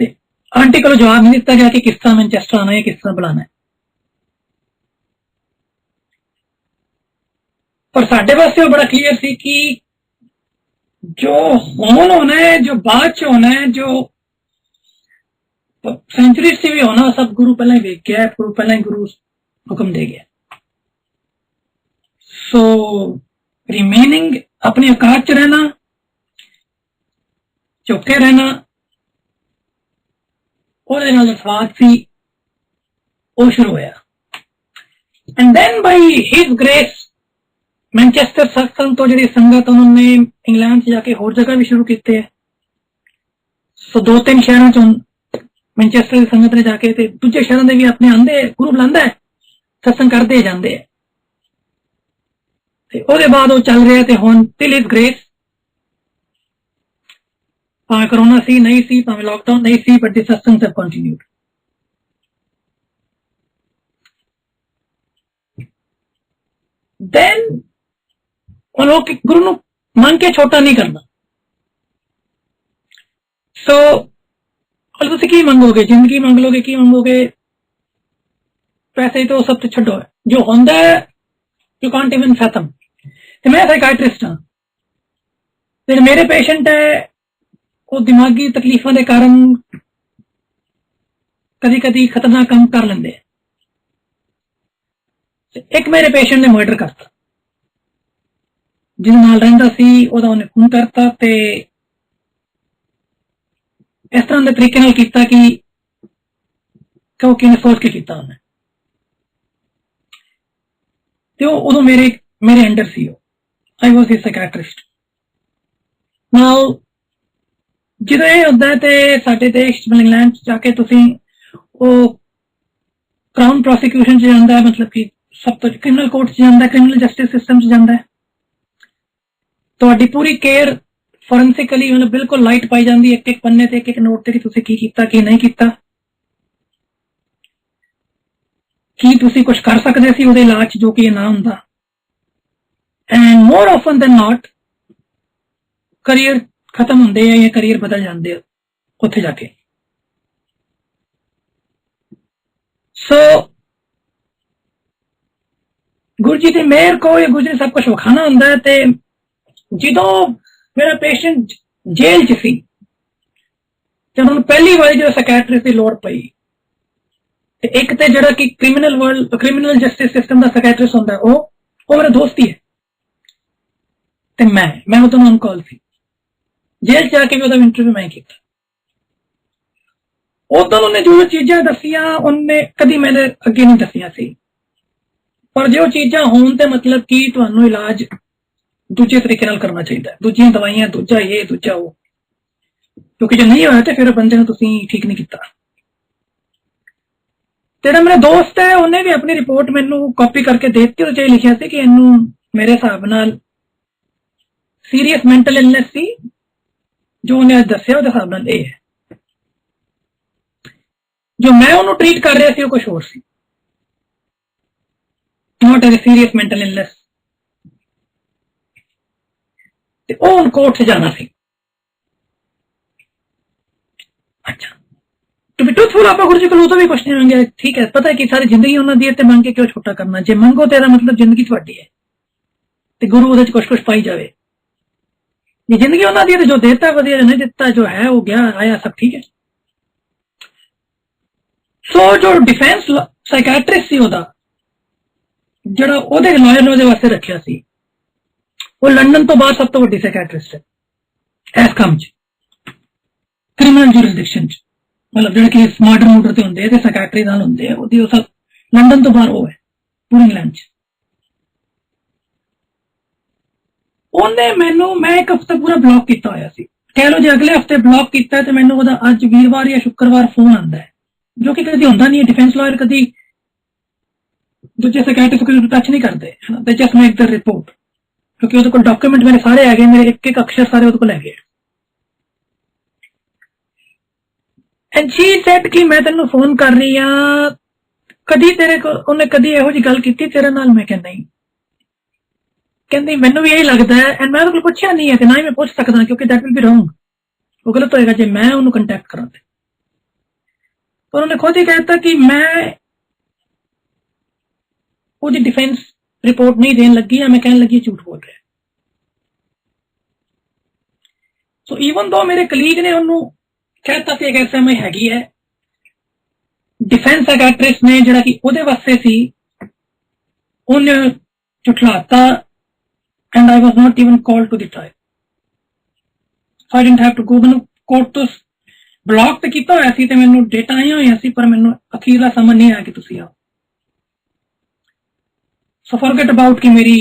ਤੇ ਆਂਟੀ ਕੋਲੋਂ ਜਵਾਬ ਨਹੀਂ ਦਿੱਤਾ ਗਿਆ ਕਿ ਕਿਸ ਤਰ੍ਹਾਂ ਮੈਨਚੈਸਟਰ ਆਉਣਾ ਹੈ, ਕਿਸ ਤਰ੍ਹਾਂ ਬੁਲਾਉਣਾ ਹੈ. पर साढ़े वास्ते बड़ा क्लियर सी कि जो होन होना है, जो बाद च होना है, जो सेंचुरी से भी होना, सब गुरु पहले ही देख गया है, गुरु पहले ही गुरु हुक्म दे गया. सो रिमेनिंग अपने औकात च रहना, चौके रहना, ਉਹਦੇ ਨਾਲ ਸਵਾਦ ਸੀ ਉਹ ਸ਼ੁਰੂ ਹੋਇਆ. And then by his grace Manchester सत्संग तो जी संगत उन्होंने इंग्लैंड से जाके होर जगह भी शुरू किए है. सो 2-3 शहरों चो मैनचेस्टर की संगत ने जाके ते दूजे शहरों के भी अपने आंदे, गुरु बुलांदा है, सत्संग करते जाते हैं. ਉਹਦੇ ਬਾਅਦ ਉਹ ਚੱਲ ਰਿਹਾ ਤੇ ਹੁਣ टिल हिज ग्रेस, ਭਾਵੇਂ ਕਰੋਨਾ ਸੀ ਨਹੀਂ ਸੀ, ਭਾਵੇਂ ਲਾਕਡਾਊਨ ਨਹੀਂ ਸੀ, but the satsang have continued. Then उन्होंने गुरु ਨੂੰ ਮੰਗ ਕੇ ਛੋਟਾ ਨਹੀਂ ਕਰਨਾ. ਸੋ ਤੁਸੀਂ ਕੀ ਮੰਗੋਗੇ, ਜ਼ਿੰਦਗੀ ਮੰਗ ਲੋਗੇ, ਕੀ ਮੰਗੋਗੇ, ਪੈਸੇ ਤੋਂ ਸਭ ਤੋਂ ਛੱਡੋ, ਜੋ ਹੁੰਦਾ ਹੈ ਯੂ ਕਾਂਟ ਇਵਨ ਫੈਥਮ. ਤੇ ਮੈਂ ਸਾਈਕਾਇਟਰਿਸਟ ਹਾਂ, ਤੇ ਮੇਰੇ ਪੇਸ਼ੈਂਟ ਹੈ ਉਹ ਦਿਮਾਗੀ ਤਕਲੀਫਾਂ ਦੇ ਕਾਰਨ ਕਦੀ ਕਦੀ ਖਤਰਨਾਕ ਕੰਮ ਕਰ ਲੈਂਦੇ ਆ. ਇੱਕ ਮੇਰੇ ਪੇਸ਼ੈਂਟ ਨੇ ਮਰਡਰ ਕਰਤਾ, ਜਿਹਦੇ ਨਾਲ ਰਹਿੰਦਾ ਸੀ ਉਹਦਾ ਉਹਨੇ ਖੂਨ ਕਰਤਾ ਤੇ ਇਸ ਤਰ੍ਹਾਂ ਦੇ ਤਰੀਕੇ ਨਾਲ ਕੀਤਾ ਕਿ ਉਹ ਕਿਵੇਂ ਸੋਚ ਕੇ ਕੀਤਾ ਉਹਨੇ. ਤੇ ਉਹ ਉਦੋਂ ਮੇਰੇ ਅੰਡਰ ਸੀ, ਉਹ ਆਈ ਵਾਸ ਹਿਸ ਸਾਈਕੈਟਰਿਸਟ. ਨਾਓ ਜਦੋਂ ਇਹ ਹੁੰਦਾ ਤੇ ਸਾਡੇ ਦੇਸ਼ ਇੰਗਲੈਂਡ ਚ ਜਾ ਕੇ ਤੁਸੀਂ ਉਹ ਕਰਾਊਨ ਪ੍ਰੋਸੀਕਿਊਸ਼ਨ ਚ ਜਾਂਦਾ ਹੈ, ਮਤਲਬ ਕਿ ਸਭ ਤੋਂ ਕ੍ਰਿਮੀਨਲ ਕੋਰਟ ਚ ਜਾਂਦਾ, ਕ੍ਰਿਮੀਨਲ ਜਸਟਿਸ ਸਿਸਟਮ ਚ ਜਾਂਦਾ ਹੈ. ਤੁਹਾਡੀ ਪੂਰੀ ਕੇਅਰ ਫੋਰੈਂਸਿਕਲੀ ਮਤਲਬ ਬਿਲਕੁਲ ਲਾਈਟ ਪਾਈ ਜਾਂਦੀ, ਇੱਕ ਇੱਕ ਪੰਨੇ ਤੇ ਇੱਕ ਇੱਕ ਨੋਟ ਤੇ ਕਿ ਤੁਸੀਂ ਕੀ ਕੀਤਾ, ਕੀ ਨਹੀਂ ਕੀਤਾ, ਕੀ ਤੁਸੀਂ ਕੁਝ ਕਰ ਸਕਦੇ ਸੀ ਉਹਦੇ ਇਲਾਜ ਜੋ ਕਿ ਇਹ ਨਾ ਹੁੰਦਾ. And more often than not career ਖਤਮ ਹੁੰਦੇ ਆ ਜਾਂ ਕਰੀਅਰ ਬਦਲ ਜਾਂਦੇ ਆ ਉੱਥੇ ਜਾ ਕੇ. ਸੋ ਗੁਰੂ ਜੀ ਦੀ ਮਿਹਰ ਕੋ, ਗੁਰੂ ਜੀ ਨੇ ਸਭ ਕੁਝ ਵਿਖਾਣਾ ਹੁੰਦਾ ਹੈ ਤੇ ਜਦੋਂ ਮੇਰਾ ਪੇਸ਼ੈਂਟ ਜੇਲ੍ਹ 'ਚ ਸੀ ਤੇ ਉਹਨਾਂ ਨੂੰ ਪਹਿਲੀ ਵਾਰੀ ਜਦੋਂ ਸਾਈਕੈਟਰਿਸਟ ਦੀ ਲੋੜ ਪਈ, ਤੇ ਇੱਕ ਤੇ ਜਿਹੜਾ ਕਿ ਕ੍ਰਿਮੀਨਲ ਜਸਟਿਸ ਸਿਸਟਮ ਦਾ ਸਾਈਕੈਟਰਿਸਟ ਹੁੰਦਾ ਉਹ ਮੇਰਾ ਦੋਸਤ ਹੀ ਹੈ, ਤੇ ਮੈਂ ਉਦੋਂ ਔਨ ਕਾਲ ਸੀ, ਜੇਲ੍ਹ 'ਚ ਆ ਕੇ ਵੀ ਉਹਦਾ ਇੰਟਰਵਿਊ ਮੈਂ ਕੀਤਾ। ਉਦੋਂ ਉਹਨੇ ਜੋ ਚੀਜ਼ਾਂ ਦੱਸੀਆਂ ਉਹਨੇ ਕਦੀ ਮੇਰੇ ਅੱਗੇ ਨਹੀਂ ਦੱਸੀਆਂ ਸੀ, ਪਰ ਜੋ ਚੀਜ਼ਾਂ ਹੋਣ ਤੇ ਮਤਲਬ ਕਿ ਤੁਹਾਨੂੰ ਇਲਾਜ ਦੂਜੇ ਤਰੀਕੇ ਨਾਲ ਕਰਨਾ ਚਾਹੀਦਾ, ਦੂਜੀਆਂ ਦਵਾਈਆਂ, ਦੂਜਾ ਇਹ ਦੂਜਾ ਉਹ, ਕਿਉਂਕਿ ਜੇ ਨਹੀਂ ਹੋਇਆ ਤੇ ਫਿਰ ਬੰਦੇ ਨੂੰ ਤੁਸੀਂ ਠੀਕ ਨਹੀਂ ਕੀਤਾ। ਜਿਹੜਾ ਮੇਰਾ ਦੋਸਤ ਹੈ ਉਹਨੇ ਵੀ ਆਪਣੀ ਰਿਪੋਰਟ ਮੈਨੂੰ ਕਾਪੀ ਕਰਕੇ ਦੇ ਦਿੱਤੀ, ਉਹਦੇ 'ਚ ਲਿਖਿਆ ਸੀ ਕਿ ਇਹਨੂੰ ਮੇਰੇ ਹਿਸਾਬ ਨਾਲ ਸੀਰੀਅਸ ਮੈਂਟਲ ਇਲਨੈਸ ਸੀ, ਜੋ ਉਹਨੇ ਅੱਜ ਦੱਸਿਆ ਉਹਦੇ ਹਿਸਾਬ ਨਾਲ ਇਹ ਹੈ। ਜੋ ਮੈਂ ਉਹਨੂੰ ਟ੍ਰੀਟ ਕਰ ਰਿਹਾ ਸੀ ਉਹ ਕੁਝ ਹੋਰ ਸੀ, ਨੋਟ ਐ ਸੀਰੀਅਸ ਮੈਂਟਲ ਇਲਨੈਸ। ਤੇ ਉਹ ਹੁਣ ਕੋਰਟ 'ਚ ਜਾਣਾ ਸੀ। ਅੱਛਾ, ਟੂ ਬੀ ਟਰੂਥਫੁਲ ਆਪਾਂ ਗੁਰੂ ਜੀ ਕੋਲ ਉਦੋਂ ਵੀ ਕੁਛ ਨਹੀਂ ਮੰਗਿਆ, ਠੀਕ ਹੈ, ਪਤਾ ਹੈ ਕਿ ਸਾਰੀ ਜ਼ਿੰਦਗੀ ਉਹਨਾਂ ਦੀ ਹੈ ਤੇ ਮੰਗ ਕੇ ਕਿਉਂ ਛੋਟਾ ਕਰਨਾ। ਜੇ ਮੰਗੋ ਤੇ ਇਹਦਾ ਮਤਲਬ ਜ਼ਿੰਦਗੀ ਤੁਹਾਡੀ ਹੈ ਤੇ ਗੁਰੂ ਉਹਦੇ 'ਚ ਕੁਛ ਪਾਈ ਜਾਵੇ। ਜੇ ਜ਼ਿੰਦਗੀ ਉਹਨਾਂ ਦੀ ਹੈ ਤੇ ਜੋ ਦੇਤਾ ਵਧੀਆ, ਜੋ ਨਹੀਂ ਦਿੱਤਾ ਜੋ ਹੈ ਉਹ ਗਿਆ ਆਇਆ, ਸਭ ਠੀਕ ਹੈ। ਸੋ ਜੋ ਡਿਫੈਂਸ ਸਾਈਕੈਟਰਿਸਟ ਸੀ ਉਹਦਾ, ਜਿਹੜਾ ਉਹਦੇ ਲਾਇਰ ਨੇ ਉਹਦੇ ਵਾਸਤੇ ਰੱਖਿਆ ਸੀ, ਉਹ ਲੰਡਨ ਤੋਂ ਬਾਹਰ ਸਭ ਤੋਂ ਵੱਡੀ ਸਾਈਕੈਟਰਿਸਟ ਹੈ ਇਸ ਕੰਮ 'ਚ, ਕ੍ਰਿਮੀਨਲ ਜੂਰਿਸਡਿਕਸ਼ਨ 'ਚ। ਮਤਲਬ ਜਿਹੜੇ ਕੇਸ ਮਰਡਰ ਤੇ ਹੁੰਦੇ ਆ ਤੇ ਸਾਈਕੈਟਰੀ ਨਾਲ ਹੁੰਦੇ ਆ, ਉਹਦੀ ਉਹ ਸਭ ਲੰਡਨ ਤੋਂ ਬਾਹਰ ਉਹ ਹੈ, ਪੂਰੇ ਇੰਗਲੈਂਡ 'ਚ। ਉਹਨੇ ਮੈਨੂੰ, ਮੈਂ ਇੱਕ ਹਫ਼ਤਾ ਪੂਰਾ ਬਲੌਕ ਕੀਤਾ ਹੋਇਆ ਸੀ, ਕਹਿ ਲਓ ਜੇ ਅਗਲੇ ਹਫ਼ਤੇ ਬਲੌਕ ਕੀਤਾ ਤੇ ਮੈਨੂੰ ਉਹਦਾ ਅੱਜ ਵੀਰਵਾਰ ਜਾਂ ਸ਼ੁੱਕਰਵਾਰ ਫੋਨ ਆਉਂਦਾ ਹੈ, ਜੋ ਕਿ ਕਦੀ ਹੁੰਦਾ ਨਹੀਂ ਹੈ। ਡਿਫੈਂਸ ਲਾਇਰ ਕਦੀ ਦੂਜੇ ਸਾਈਕੈਟਰਿਸਟ ਨੂੰ ਟੱਚ ਨਹੀਂ ਕਰਦੇ, ਦੇ ਜਸਟ ਮੇਕ ਦ ਰਿਪੋਰਟ, ਕਿਉਂਕਿ ਉਹਦੇ ਕੋਲ ਡਾਕੂਮੈਂਟ ਮੇਰੇ ਸਾਰੇ ਹੈਗੇ, ਮੇਰੇ ਇੱਕ ਇੱਕ ਅਕਸ਼ਰ ਸਾਰੇ ਉਹਦੇ ਕੋਲ ਹੈਗੇ। ਐਂਡ ਸ਼ੀ ਸੈਡ ਕਿ ਮੈਂ ਤੈਨੂੰ ਫੋਨ ਕਰ ਰਹੀ ਹਾਂ, ਕਦੀ ਤੇਰੇ ਕੋਲ ਉਹਨੇ ਕਦੀ ਇਹੋ ਜਿਹੀ ਗੱਲ ਕੀਤੀ ਤੇਰੇ ਨਾਲ? ਮੈਂ ਕਹਿੰਦਾ ਨਹੀਂ। ਕਹਿੰਦੀ ਮੈਨੂੰ ਵੀ ਇਹੀ ਲੱਗਦਾ ਹੈ, ਐਂਡ ਮੈਂ ਉਹਦੇ ਕੋਲ ਪੁੱਛਿਆ ਨਹੀਂ ਹੈ ਤੇ ਨਾ ਹੀ ਮੈਂ ਪੁੱਛ ਸਕਦਾ, ਕਿਉਂਕਿ ਦੈਟ ਵਿਲ ਬੀ ਰੋਂਗ, ਉਹ ਗਲਤ ਹੋਏਗਾ ਜੇ ਮੈਂ ਉਹਨੂੰ ਕੰਟੈਕਟ ਕਰਾਂ ਤੇ। ਪਰ ਉਹਨੇ ਖੁਦ ਹੀ ਕਹਿਤਾ ਕਿ ਮੈਂ ਉਹਦੀ ਡਿਫੈਂਸ ਰਿਪੋਰਟ ਨਹੀਂ ਦੇਣ ਲੱਗੀ, ਜਾਂ ਮੈਂ ਕਹਿਣ ਲੱਗੀ ਝੂਠ ਬੋਲ ਰਿਹਾ। ਸੋ ਈਵਨ ਦੋ ਮੇਰੇ ਕਲੀਗ ਨੇ ਉਹਨੂੰ ਕਹਿਤਾ ਕਿ ਇੱਕ ਐਸਐਮਆਈ ਹੈਗੀ ਹੈ, ਡਿਫੈਂਸ ਸਾਈਕੈਟਰਿਸਟ ਨੇ ਜਿਹੜਾ ਕਿ ਉਹਦੇ ਵਾਸਤੇ ਸੀ, ਉਹਨੇ ਝੁਠਲਾਤਾ, and I was not even called to the trial. So I didn't have to go. ਮੈਨੂੰ ਕੋਰਟ ਤੋਂ ਬਲੌਕ ਤੇ ਕੀਤਾ ਹੋਇਆ ਸੀ ਤੇ ਮੈਨੂੰ ਡੇਟਾ ਆਈਆਂ ਹੋਈਆਂ ਸੀ, ਪਰ ਮੈਨੂੰ ਅਖੀਰਲਾ ਸਮਝ ਨਹੀਂ ਆਇਆ ਕਿ ਤੁਸੀਂ ਆਓ। ਸੋ ਫੋਰਗੇਟ ਅਬਾਊਟ ਕਿ ਮੇਰੀ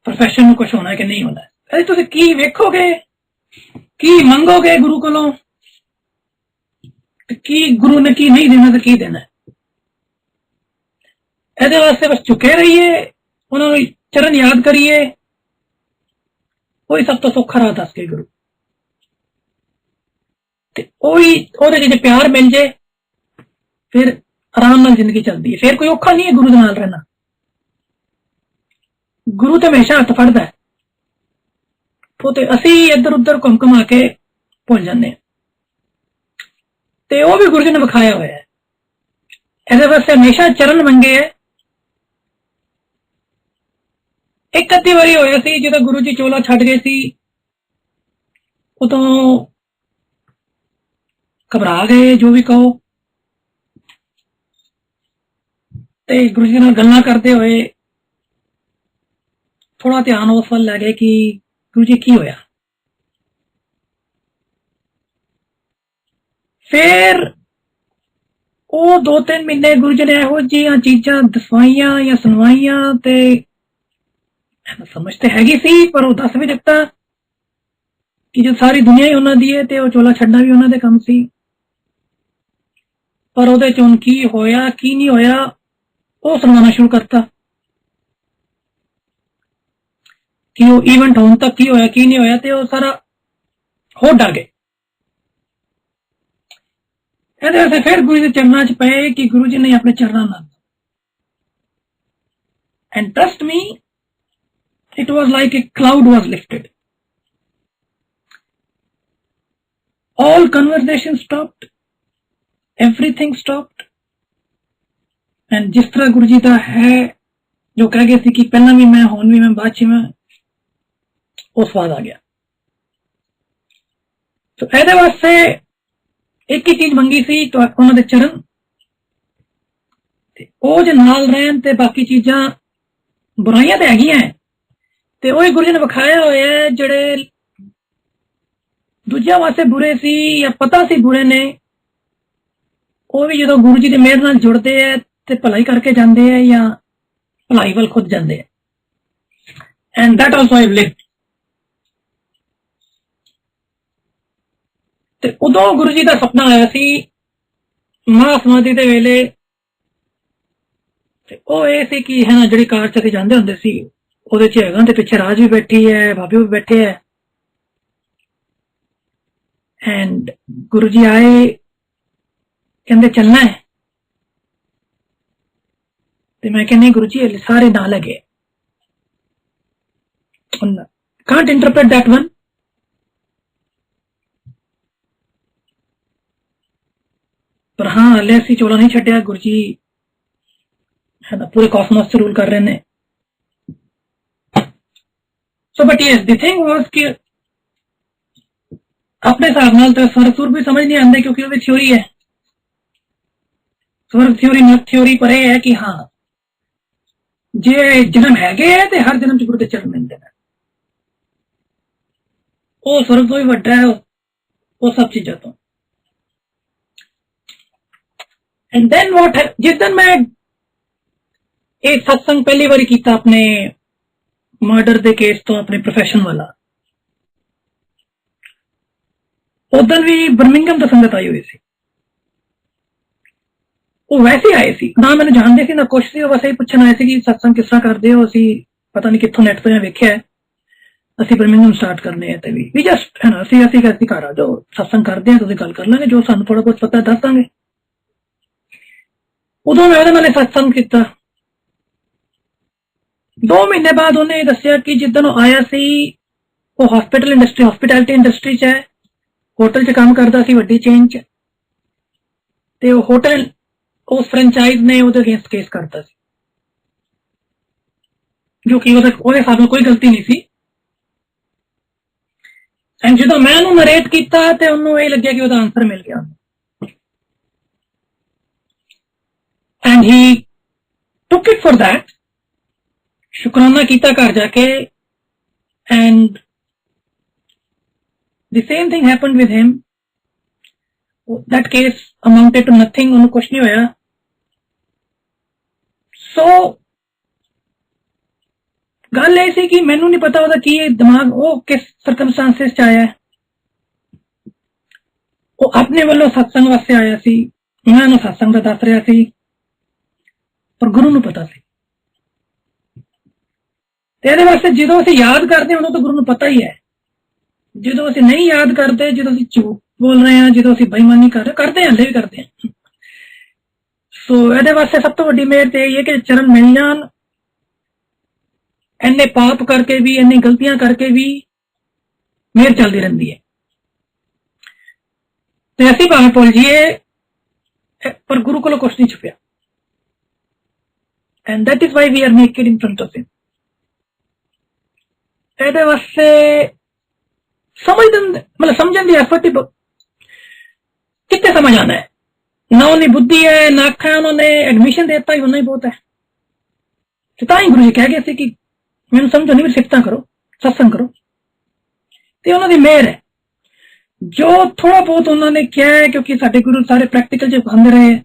ਪ੍ਰੋਫੈਸ਼ਨ ਨੂੰ ਕੁਛ ਹੋਣਾ ਕਿ ਨਹੀਂ ਹੋਣਾ। ਅਰੇ ਤੁਸੀਂ ਕੀ ਵੇਖੋਗੇ, ਕੀ ਮੰਗੋਗੇ ਗੁਰੂ ਕੋਲੋਂ, ਕੀ ਗੁਰੂ ਨੇ ਕੀ ਨਹੀਂ ਦੇਣਾ ਤੇ ਕੀ ਦੇਣਾ। ਇਹਦੇ ਵਾਸਤੇ ਬਸ ਝੁਕੇ ਰਹੀਏ, ਉਹਨਾਂ ਨੂੰ ਚਰਨ ਯਾਦ ਕਰੀਏ, ਉਹੀ ਸਭ ਤੋਂ ਸੌਖਾ ਰਾਹ ਦੱਸ ਕੇ ਗੁਰੂ, ਤੇ ਉਹੀ ਉਹਦੇ ਜੇ ਪਿਆਰ ਮਿਲ ਜੇ ਫਿਰ ਆਰਾਮ ਨਾਲ ਜ਼ਿੰਦਗੀ ਚੱਲਦੀ ਹੈ। ਫਿਰ ਕੋਈ ਔਖਾ ਨਹੀਂ ਹੈ ਗੁਰੂ ਦੇ ਨਾਲ ਰਹਿਣਾ। ਗੁਰੂ ਤੇ ਹਮੇਸ਼ਾ ਹੱਥ ਫੜਦਾ ਹੈ, ਉਹ ਤੇ ਅਸੀਂ ਇੱਧਰ ਉੱਧਰ ਘੁੰਮ ਘੁਮਾ ਕੇ ਭੁੱਲ ਜਾਂਦੇ ਹਾਂ, ਤੇ ਉਹ ਵੀ ਗੁਰੂ ਜੀ ਨੇ ਵਿਖਾਇਆ ਹੋਇਆ ਹੈ। ਇਹਦੇ ਵਾਸਤੇ ਹਮੇਸ਼ਾ ਚਰਨ ਮੰਗੇ ਹੈ। ਇੱਕ ਅੱਧੀ ਵਾਰੀ ਹੋਇਆ ਸੀ ਜਦੋਂ ਗੁਰੂ ਜੀ ਚੋਲਾ ਛੱਡ ਗਏ ਸੀ, ਉਦੋਂ ਘਬਰਾ ਗਏ, ਜੋ ਵੀ ਕਹੋ, ਤੇ ਗੁਰੂ ਜੀ ਨਾਲ ਗੱਲਾਂ ਕਰਦੇ ਹੋਏ ਥੋੜਾ ਧਿਆਨ ਉਸ ਵੱਲ ਲੈ ਗਏ ਕਿ ਗੁਰੂ ਜੀ ਕੀ ਹੋਇਆ। ਫਿਰ ਉਹ 2-3 ਮਹੀਨੇ ਗੁਰੂ ਜੀ ਨੇ ਇਹੋ ਜਿਹੀਆਂ ਚੀਜ਼ਾਂ ਦਸਵਾਈਆਂ ਜਾਂ ਸੁਣਵਾਈਆਂ, ਤੇ ਸਮਝ ਤੇ ਹੈਗੀ ਸੀ, ਪਰ ਉਹ ਦੱਸ ਵੀ ਦਿੱਤਾ ਕਿ ਜੋ ਸਾਰੀ ਦੁਨੀਆ ਹੀ ਉਹਨਾਂ ਦੀ ਹੈ ਤੇ ਉਹ ਚੋਲਾ ਛੱਡਣਾ ਵੀ ਉਹਨਾਂ ਦੇ ਕੰਮ ਸੀ। ਪਰ ਉਹਦੇ ਚ ਹੁਣ ਕੀ ਹੋਇਆ ਕੀ ਨਹੀਂ ਹੋਇਆ ਉਹ ਸੁਣਾਉਣਾ ਸ਼ੁਰੂ ਕਰਤਾ, ਕਿ ਉਹ ਈਵੈਂਟ ਹੋਣ ਤੱਕ ਕੀ ਹੋਇਆ ਕੀ ਨਹੀਂ ਹੋਇਆ, ਤੇ ਉਹ ਸਾਰਾ ਹੋਰ ਡਰ ਗਏ। ਇਹਦੇ ਵਾਸਤੇ ਫਿਰ ਗੁਰੂ ਦੇ ਚਰਨਾਂ ਚ ਪਏ ਕਿ ਗੁਰੂ ਜੀ ਨੇ ਆਪਣੇ ਚਰਨਾਂ ਨਾਲ, and trust me, it was like a cloud was lifted. All conversation stopped, everything stopped, and जिस तरह गुरु जी का है जो कह गए थे कि पहला भी मैं, हुण भी मैं, बाद च मैं, ਉਹ ਸਵਾਦ ਆ ਗਿਆ। ਸੋ ਇਹਦੇ ਵਾਸਤੇ ਇੱਕ ਹੀ ਚੀਜ਼ ਮੰਗੀ ਸੀ ਉਹਨਾਂ ਦੇ ਚਰਨ, ਤੇ ਉਹ ਜੇ ਨਾਲ ਰਹਿਣ ਤੇ ਬਾਕੀ ਚੀਜ਼ਾਂ ਬੁਰਾਈਆਂ ਤੇ ਹੈਗੀਆਂ, ਤੇ ਉਹੀ ਗੁਰੂ ਜੀ ਨੇ ਵਿਖਾਇਆ ਹੋਇਆ ਜਿਹੜੇ ਦੂਜਿਆਂ ਵਾਸਤੇ ਬੁਰੇ ਸੀ ਜਾਂ ਪਤਾ ਸੀ ਬੁਰੇ ਨੇ, ਉਹ ਵੀ ਜਦੋਂ ਗੁਰੂ ਜੀ ਦੀ ਮਿਹਰ ਨਾਲ ਜੁੜਦੇ ਹੈ ਤੇ ਭਲਾਈ ਕਰਕੇ ਜਾਂਦੇ ਹੈ ਜਾਂ ਭਲਾਈ ਵੱਲ ਖੁਦ ਜਾਂਦੇ ਹੈ। And that also I lived. ਤੇ ਉਦੋਂ ਗੁਰੂ ਜੀ ਦਾ ਸੁਪਨਾ ਆਇਆ ਸੀ ਮਹਾਸਮਾਧੀ ਦੇ ਵੇਲੇ, ਤੇ ਉਹ ਇਹ ਸੀ ਕਿ ਹੈ ਨਾ ਜਿਹੜੀ ਕਾਰ ਚ ਅਸੀਂ ਜਾਂਦੇ ਹੁੰਦੇ ਸੀ ਉਹਦੇ ਚ ਹੈਗਾ ਤੇ ਪਿੱਛੇ ਰਾਜ ਵੀ ਬੈਠੀ ਹੈ, ਬਾਬੇ ਵੀ ਬੈਠੇ ਹੈ। ਐਂਡ ਗੁਰੂ ਜੀ ਆਏ, ਕਹਿੰਦੇ ਚੱਲਣਾ ਹੈ, ਤੇ ਮੈਂ ਕਹਿੰਦੀ ਗੁਰੂ ਜੀ ਸਾਰੇ ਨਾਲ ਹੈਗੇ। can't interpret that one। ਪਰ ਹਾਂ ਹਲੇ ਅਸੀਂ ਚੋਲਾ ਨਹੀਂ ਛੱਡਿਆ, ਗੁਰੂ ਜੀ ਹੈ ਨਾ ਪੂਰੇ ਕਾਸਮੋਸ ਚ ਰੂਲ ਕਰ ਰਹੇ ਨੇ। So but yes the thing was ਕਿ ਆਪਣੇ ਹਿਸਾਬ ਨਾਲ ਤਾਂ ਸਵਰਗ ਸੁਰ ਵੀ ਸਮਝ ਨਹੀਂ ਆਉਂਦੇ, ਕਿਉਂਕਿ ਉਹਦੀ ਥਿਊਰੀ ਹੈ ਸਵਰਗ ਥਿਊਰੀ, ਮਤ ਥਿਊਰੀ। ਪਰ ਇਹ ਹੈ ਕਿ ਹਾਂ ਜੇ ਜਨਮ ਹੈਗੇ ਹੈ ਤੇ ਹਰ ਜਨਮ ਚ ਗੁਰੂ ਦੇ ਚਰਨ ਮਿਲਦੇ ਨੇ, ਉਹ ਸਵਰਗ ਤੋਂ ਵੀ ਵੱਡਾ ਹੈ ਉਹ ਸਭ ਚੀਜ਼ਾਂ ਤੋਂ। ਐਂਡ ਦੈਨ ਵਾਟ, ਜਿਸ ਦਿਨ ਮੈਂ ਇਹ ਸਤਸੰਗ ਪਹਿਲੀ ਵਾਰੀ ਕੀਤਾ ਆਪਣੇ ਮਰਡਰ ਦੇ ਕੇਸ ਤੋਂ, ਆਪਣੇ ਪ੍ਰੋਫੈਸ਼ਨ ਵਾਲਾ, ਉਦੋਂ ਵੀ ਬਰਮਿੰਗਮ ਤੋਂ ਸੰਗਤ ਆਈ ਹੋਈ ਸੀ। ਉਹ ਵੈਸੇ ਆਏ ਸੀ, ਨਾ ਮੈਨੂੰ ਜਾਣਦੇ ਸੀ ਨਾ ਕੁਛ ਸੀ, ਉਹ ਬਸ ਇਹ ਪੁੱਛਣ ਆਏ ਸੀ ਕਿ ਸਤਸੰਗ ਕਿਸ ਤਰ੍ਹਾਂ ਕਰਦੇ ਹੋ। ਅਸੀਂ ਪਤਾ ਨਹੀਂ ਕਿੱਥੋਂ ਨੈਟ ਤੋਂ ਵੇਖਿਆ, ਅਸੀਂ ਬਰਮਿੰਗਮ ਸਟਾਰਟ ਕਰਨੇ ਆ, ਤੇ ਵੀ ਜਸਟ ਹੈ ਨਾ ਅਸੀਂ ਘਰ ਆ ਜਾਓ, ਸਤਸੰਗ ਕਰਦੇ ਹਾਂ, ਤੁਸੀਂ ਗੱਲ ਕਰ ਲਾਂਗੇ, ਜੋ ਸਾਨੂੰ ਥੋੜਾ ਬਹੁਤ ਪਤਾ ਦੱਸ ਦਾਂਗੇ। ਉਦੋਂ ਮੈਂ ਉਹਦੇ ਨਾਲ ਸਤਸੰਗ ਕੀਤਾ। 2 ਮਹੀਨੇ ਬਾਅਦ ਉਹਨੇ ਦੱਸਿਆ ਕਿ ਜਿੱਦਣ ਉਹ ਆਇਆ ਸੀ ਉਹ ਹਸਪਿਟੈਲਿਟੀ ਇੰਡਸਟਰੀ ਚ ਹੈ, ਹੋਟਲ ਚ ਕੰਮ ਕਰਦਾ ਸੀ ਵੱਡੀ ਚੇਨ ਚ, ਤੇ ਉਹ ਹੋਟਲ ਉਸ ਫਰੈਂਚਾਈਜ਼ ਨੇ ਉਹਦੇ ਅਗੇਂਸਟ ਕੇਸ ਕਰਤਾ ਸੀ, ਜੋ ਕਿ ਉਹਦੇ ਹਿਸਾਬ ਨਾਲ ਕੋਈ ਗਲਤੀ ਨਹੀਂ ਸੀ। ਐਂਡ ਜਦੋਂ ਮੈਂ ਉਹਨੂੰ ਨਰੇਟ ਕੀਤਾ ਤੇ ਉਹਨੂੰ ਇਹ ਲੱਗਿਆ ਕਿ ਉਹਦਾ ਆਨਸਰ ਮਿਲ ਗਿਆ, and he took it for that. ਸ਼ੁਕਰਾਨਾ ਕੀਤਾ ਘਰ ਜਾ ਕੇ, and the same thing happened with him। that case amounted to nothing, ਉਹਨੂੰ ਕੁਛ ਨਹੀਂ ਹੋਇਆ। ਸੋ ਗੱਲ ਇਹ ਸੀ ਕਿ ਮੈਨੂੰ ਨਹੀਂ ਪਤਾ ਉਹਦਾ ਕੀ ਦਿਮਾਗ, ਉਹ ਕਿਸ ਸਰਕਮਸਟੈਂਸਿਸ ਚ ਆਇਆ। ਉਹ ਆਪਣੇ ਵੱਲੋਂ ਸਤਸੰਗ ਵਾਸਤੇ ਆਇਆ ਸੀ, ਮੈਂ ਉਹਨੂੰ ਸਤਸੰਗ ਦਾ ਦੱਸ ਰਿਹਾ ਸੀ, ਪਰ ਗੁਰੂ ਨੂੰ ਪਤਾ ਸੀ। ਤੇ ਇਹਦੇ ਵਾਸਤੇ ਜਦੋਂ ਅਸੀਂ ਯਾਦ ਕਰਦੇ ਹਾਂ ਉਦੋਂ ਤਾਂ ਗੁਰੂ ਨੂੰ ਪਤਾ ਹੀ ਹੈ, ਜਦੋਂ ਅਸੀਂ ਨਹੀਂ ਯਾਦ ਕਰਦੇ, ਜਦੋਂ ਅਸੀਂ ਝੂਠ ਬੋਲ ਰਹੇ ਹਾਂ, ਜਦੋਂ ਅਸੀਂ ਬੇਈਮਾਨੀ ਕਰਦੇ ਹਾਂ, ਹਲੇ ਵੀ ਕਰਦੇ ਹਾਂ। ਸੋ ਇਹਦੇ ਵਾਸਤੇ ਸਭ ਤੋਂ ਵੱਡੀ ਮਿਹਰ ਤੇ ਇਹ ਹੈ ਕਿ ਚਰਨ ਮਿਲ ਜਾਣ। ਇੰਨੇ ਪਾਪ ਕਰਕੇ ਵੀ, ਇੰਨੀ ਗਲਤੀਆਂ ਕਰਕੇ ਵੀ ਮਿਹਰ ਚੱਲਦੀ ਰਹਿੰਦੀ ਹੈ, ਤੇ ਅਸੀਂ ਭਾਵੇਂ ਭੁੱਲ ਜਾਈਏ ਪਰ ਗੁਰੂ ਕੋਲੋਂ ਕੁਛ ਨਹੀਂ ਛੁਪਿਆ। And that is why we are naked in front of him. ਇਹਦੇ ਵਾਸਤੇ ਸਮਝਣ ਦੀ ਐਫਰਟ ਹੀ ਕਿੱਥੇ ਸਮਝ ਆਣਾ ਹੈ, ਨਾ ਉਹਨੀ ਬੁੱਧੀ ਹੈ ਨਾ ਅੱਖਾਂ, ਉਹਨੇ ਐਡਮਿਸ਼ਨ ਦੇ ਦਿੱਤਾ ਹੀ ਉਹਨਾਂ ਹੀ ਬਹੁਤ ਹੈ। ਤੇ ਤਾਂ ਹੀ ਗੁਰੂ ਜੀ ਕਹਿ ਗਏ ਸੀ ਕਿ ਮੈਨੂੰ ਸਮਝੋ ਨਹੀਂ, ਸਿਫਤਾਂ ਕਰੋ, ਸਤਸੰਗ ਕਰੋ। ਤੇ ਉਹਨਾਂ ਦੀ ਮਿਹਰ ਹੈ, ਜੋ ਥੋੜਾ ਬਹੁਤ ਉਹਨਾਂ ਨੇ ਕਿਹਾ ਹੈ, ਕਿਉਂਕਿ ਸਾਡੇ ਗੁਰੂ ਸਾਰੇ ਪ੍ਰੈਕਟੀਕਲ ਚ ਖਾਂਦੇ ਰਹੇ,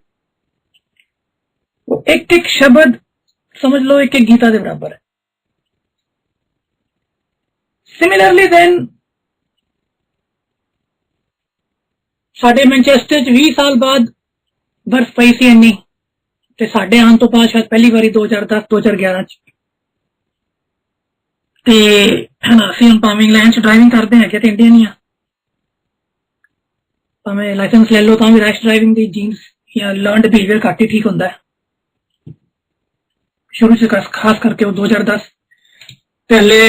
ਉਹ ਇੱਕ ਇੱਕ ਸ਼ਬਦ ਸਮਝ ਲਓ ਇੱਕ ਇੱਕ ਗੀਤਾ ਦੇ ਬਰਾਬਰ ਹੈ। ਸਿਮਿਲਰਲੀ ਦੈਨ ਸਾਡੇ ਮੈਨਚੈਸਟਰ ਚ 20 ਸਾਲ ਬਾਅਦ ਬਰਫ਼ ਪਈ ਸੀ ਇੰਨੀ, ਤੇ ਸਾਡੇ ਆਉਣ ਤੋਂ ਬਾਅਦ ਸ਼ਾਇਦ ਪਹਿਲੀ ਵਾਰੀ 2010-2011 ਚ, ਤੇ ਅਸੀਂ ਹੁਣ ਭਾਵੇਂ ਇੰਗਲੈਂਡ ਚ ਡਰਾਈਵਿੰਗ ਕਰਦੇ ਹੈਗੇ ਤੇ ਇੰਡੀਅਨ ਹੀ ਆ, ਭਾਵੇਂ ਲਾਇਸੈਂਸ ਲੈ ਲਓ ਤਾਂ ਵੀ ਰੈਸ਼ ਡਰਾਈਵਿੰਗ ਦੀ ਜੀਨਸ ਜਾਂ ਲਰਨਡ ਬਿਹੇਵੀਅਰ ਘੱਟ ਹੀ ਠੀਕ ਹੁੰਦਾ ਹੈ। ਸ਼ੁਰੂ ਚ ਖਾਸ ਕਰਕੇ ਉਹ 2010 ਪਹਿਲੇ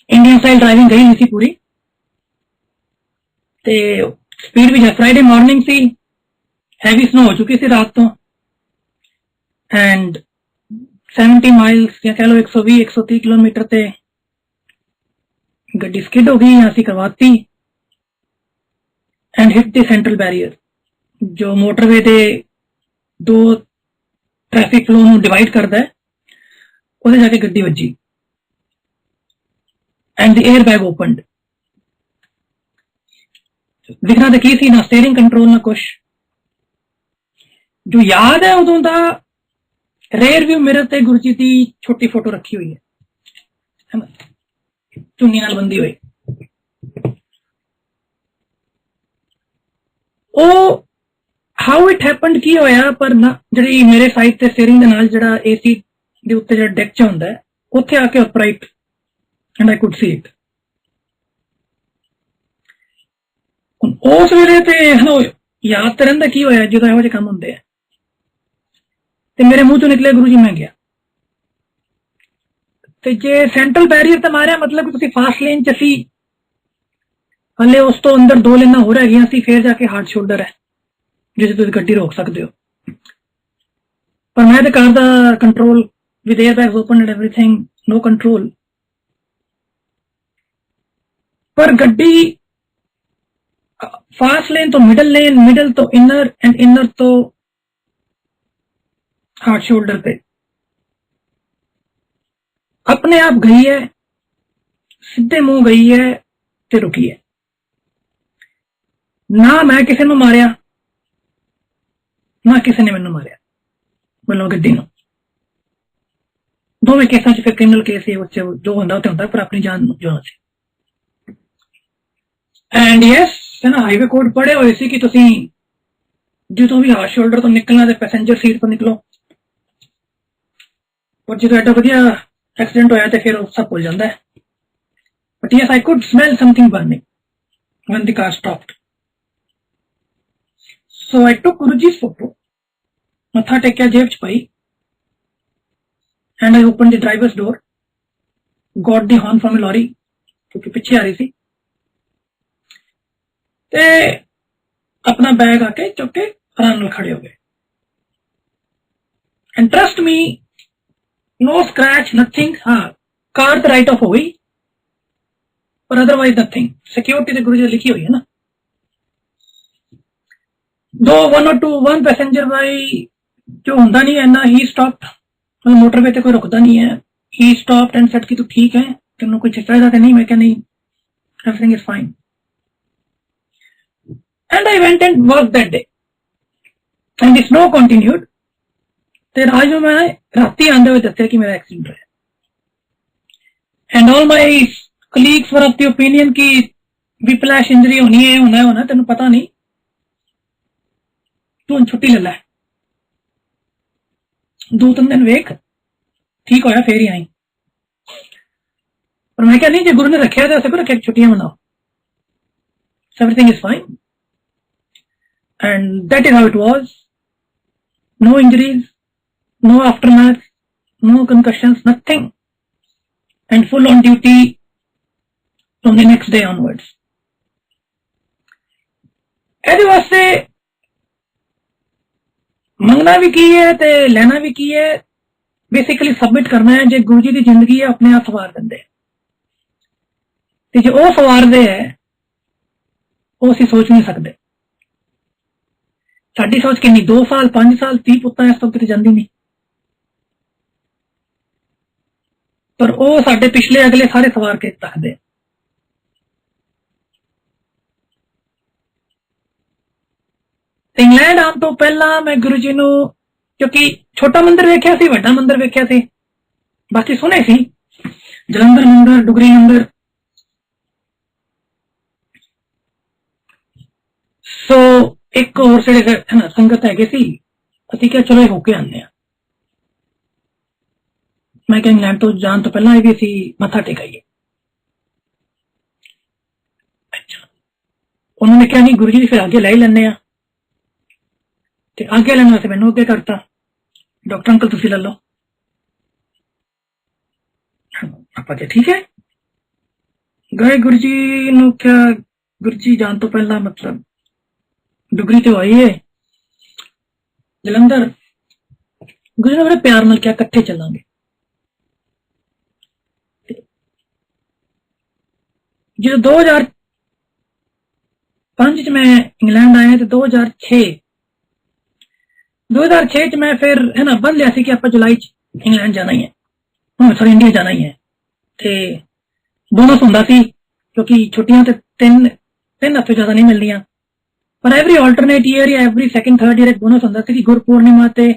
ਇੰਡੀਅਨ ਸਟਾਈਲ ਡਰਾਈਵਿੰਗ ਗਈ ਨਹੀਂ ਸੀ ਪੂਰੀ, ਤੇ ਸਪੀਡ ਵੀ ਫਰਾਈਡੇ ਮਾਰਨਿੰਗ ਸੀ, ਹੈਵੀ ਸਨੋ ਹੋ ਚੁੱਕੀ ਸੀ ਰਾਤ ਤੋਂ, ਐਂਡ 70 ਮਾਈਲਸ ਜਾਂ ਕਹਿ ਲਓ 120-130 ਕਿਲੋਮੀਟਰ ਤੇ गड्डी स्किड हो गई, ਅਸੀਂ ਕਰਵਾਤੀ and hit the central barrier जो मोटरवे ਦੇ दो ट्रैफिक फ्लो ਨੂੰ डिवाइड करता है, ਉਹਦੇ ਜਾ ਕੇ ਗੱਡੀ ਵੱਜੀ and the air bag opened. दिखना तो की सी ना स्टीयरिंग कंट्रोल ना कुछ। जो याद है उदों दा रेयर व्यू मिरर ते गुरजी दी छोटी फोटो रखी हुई है ना, चुन्नी नाल बंदी हुई। ओ हाउ इट हैपेंड की होया, पर ना जिहड़ी मेरे साइड ते स्टीयरिंग दे नाल जिहड़ा एसी दे उत्ते जिहड़ा डेक च हुंदा है उत्थे आके upright and I could see it. उस वेले ते याद तो रहिंदा की होया जो इहो जिहे काम हुंदे आ, ते मेरे मुंह चों निकले गुरु जी मैं गया। ते जे सेंट्रल बैरियर ते मारिया मतलब कि तुसीं फास्ट लेन च सी, हले उस तो अंदर दो लेना हो रह गई सी, फिर जाके हार्ड शोल्डर है जिसे तुसीं गड्डी रोक सकते हो। पर मैं तो कार दा control with air bags open and everything, no control. पर गड्डी फास्ट लेन तो मिडल लेन, मिडल तो इनर एंड इनर तो हार्ड शोल्डर पे अपने आप गई है, सीधे मुंह गई है ते रुकी है। ना मैं किसी ने मारिया ना किसी ने मैनू मारिया, मतलब गड्डी नूं। दोवें केसां च फिर क्रिमिनल केस ही जो होंदा ते होंदा, पर अपनी जान जो सी। एंड यस है ना, हाईवे कोड पढ़े हुए सी कि तुसीं जो भी हार्ड शोल्डर तो निकलना ते पैसेंजर सीट तो निकलो, और जो एडा वधिया एक्सीडेंट होया ते फिर सब भुल जाता है। But yes I could smell something burning when the car stopped. So I took गुरुजी's फोटो, मत्था टेकिया, जेब च पाई, and I open the driver's door, got the horn from a lorry क्योंकि पीछे आ रही थी, ते अपना बैग आके चुक के आराम नाल खड़े हो गए। And trust me, no scratch nothing. हाँ, कार तो राइट ऑफ हो गई, पर अदरवाइज नथिंग। सिक्योरिटी तो गुरुजी लिखी हुई है ना। दो वन पैसेंजर भाई जो होंदा नहीं है ना, ही स्टॉप्ड, मतलब मोटरवे ते कोई रुकदा नहीं है, ही स्टॉप्ड एंड सेड कि तू ठीक है, तेनों कुछ चाहिदा ते नहीं? मैं क्या नहीं, everything is fine. And I went and work that day and the snow continued. ते राज में मैं राती आंदे हुए दस्या कि मेरा एक्सीडेंट होया, and all my colleagues were of the opinion कि विप्लैश इंजरी होनी है, होना तेन पता नहीं, तू छुट्टी ले लै, 2-3 दिन वेख, ठीक होया फिर ही आई। पर मैं क्या नहीं, जो गुरु ने रखा तो ऐसे रखे छुट्टियां मनाओ, everything is fine. And that is how it was. No injuries, no aftermath, no concussions, nothing, and full on duty from the next day onwards. ਇਹਦੇ ਵਾਸਤੇ ਮੰਗਣਾ ਵੀ ਕੀ ਹੈ ਤੇ ਲੈਣਾ ਵੀ ਕੀ ਹੈ, बेसिकली सबमिट करना है। जो गुरु जी की जिंदगी है अपने आप सवार देंगे, जो वो सवारते है वो असीं सोच नहीं सकते। साडी सोच कितनी, 2 साल 5 साल 30 पुत्तां इस तो किते जांदी नहीं, पर वो साडे पिछले अगले सारे सवार के रखते। इंग्लैंड आने तो पहला मैं गुरु जी नूं, क्योंकि छोटा मंदिर वेख्या सी, वड्डा मंदिर वेख्या सी, बाकी सुने सी, जलंधर मंदिर, डुगरी मंदिर। सो एक और जेहड़े है ना संगत हैगे सी, असीं क्या चलो होके आने। मैं क्या इंग्लैंड तो जान तो पहला भी सी मत्था टेकाइए। अच्छा, उन्होंने क्या नहीं, गुरु जी फिर आगे लै लैने, आगे लेने वास्ते मैनू अगे करता, डॉक्टर अंकल तुसीं ले लो। आप ठीक है गए गुरु जी नूं, क्या गुरु जी जान तो पहला मतलब डुगरी तो आइए जलंधर, गुरु ने बड़े प्यार नाल क्या कट्ठे चलांगे। जो 2005 च मैं इंग्लैंड आया तो 2006 च मैं फिर है ना बन लिया सी कि आप जुलाई च इंग्लैंड जाना ही है, सॉरी इंडिया जाना ही है। ते बोनस हुंदा सी क्योंकि छुट्टियां ते तीन हफ्ते ज्यादा नहीं मिलदियां, पर एवरी ऑल्टरनेट ईयर या एवरी सैकेंड थर्ड ईयर एक बोनस हुंदा सी कि गुरपूर्णिमा ते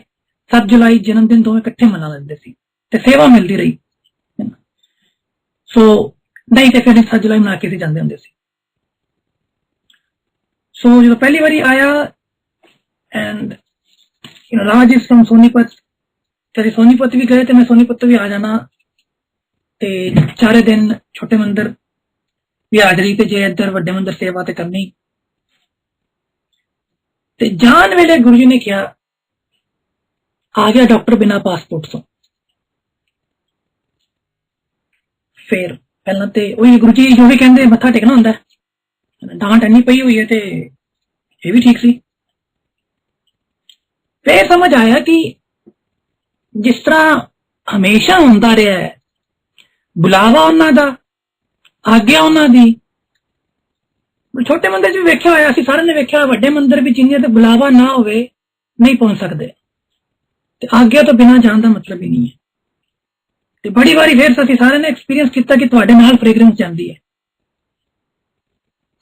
7 जुलाई जन्मदिन दोवें इकट्ठे मना लेंदे सी ते सेवा मिलदी रही। सो नहीं तो फिर 7 जुलाई मना के सी जांदे हुंदे सी। सो जो पहली बारी आया and Raj is from Sonipat, तेरे सोनीपत भी गए तो मैं सोनीपत भी आ जाना ते 4 दिन छोटे मंदिर भी हाजरी ते जे इधर वड्डे मंदिर सेवा ते करनी। ते जान वेले गुरु जी ने कहा आ गया डॉक्टर बिना पासपोर्ट तो। फिर पहला ते वही गुरु जी जो भी कहते मत्था टेकना होंदा है, डांट इन्नी पई हुई है ते ये भी ठीक सी। फिर समझ आया कि जिस तरह हमेशा होंदा रहा है बुलावा उन्हां दा, आग्या उन्हां दी, छोटे मंदिर च भी वेख्या होया, असीं सारे ने वेख्या, वड्डे मंदिर भी जिन्हें ते बुलावा ना होवे नहीं पहुंच सकते, ते आग्या तो बिना जान दा मतलब ही नहीं है। ते बड़ी बारी फिर असीं सारे ने एक्सपीरियंस किया कि तुहाडे नाल फ्रेगरेंस जांदी है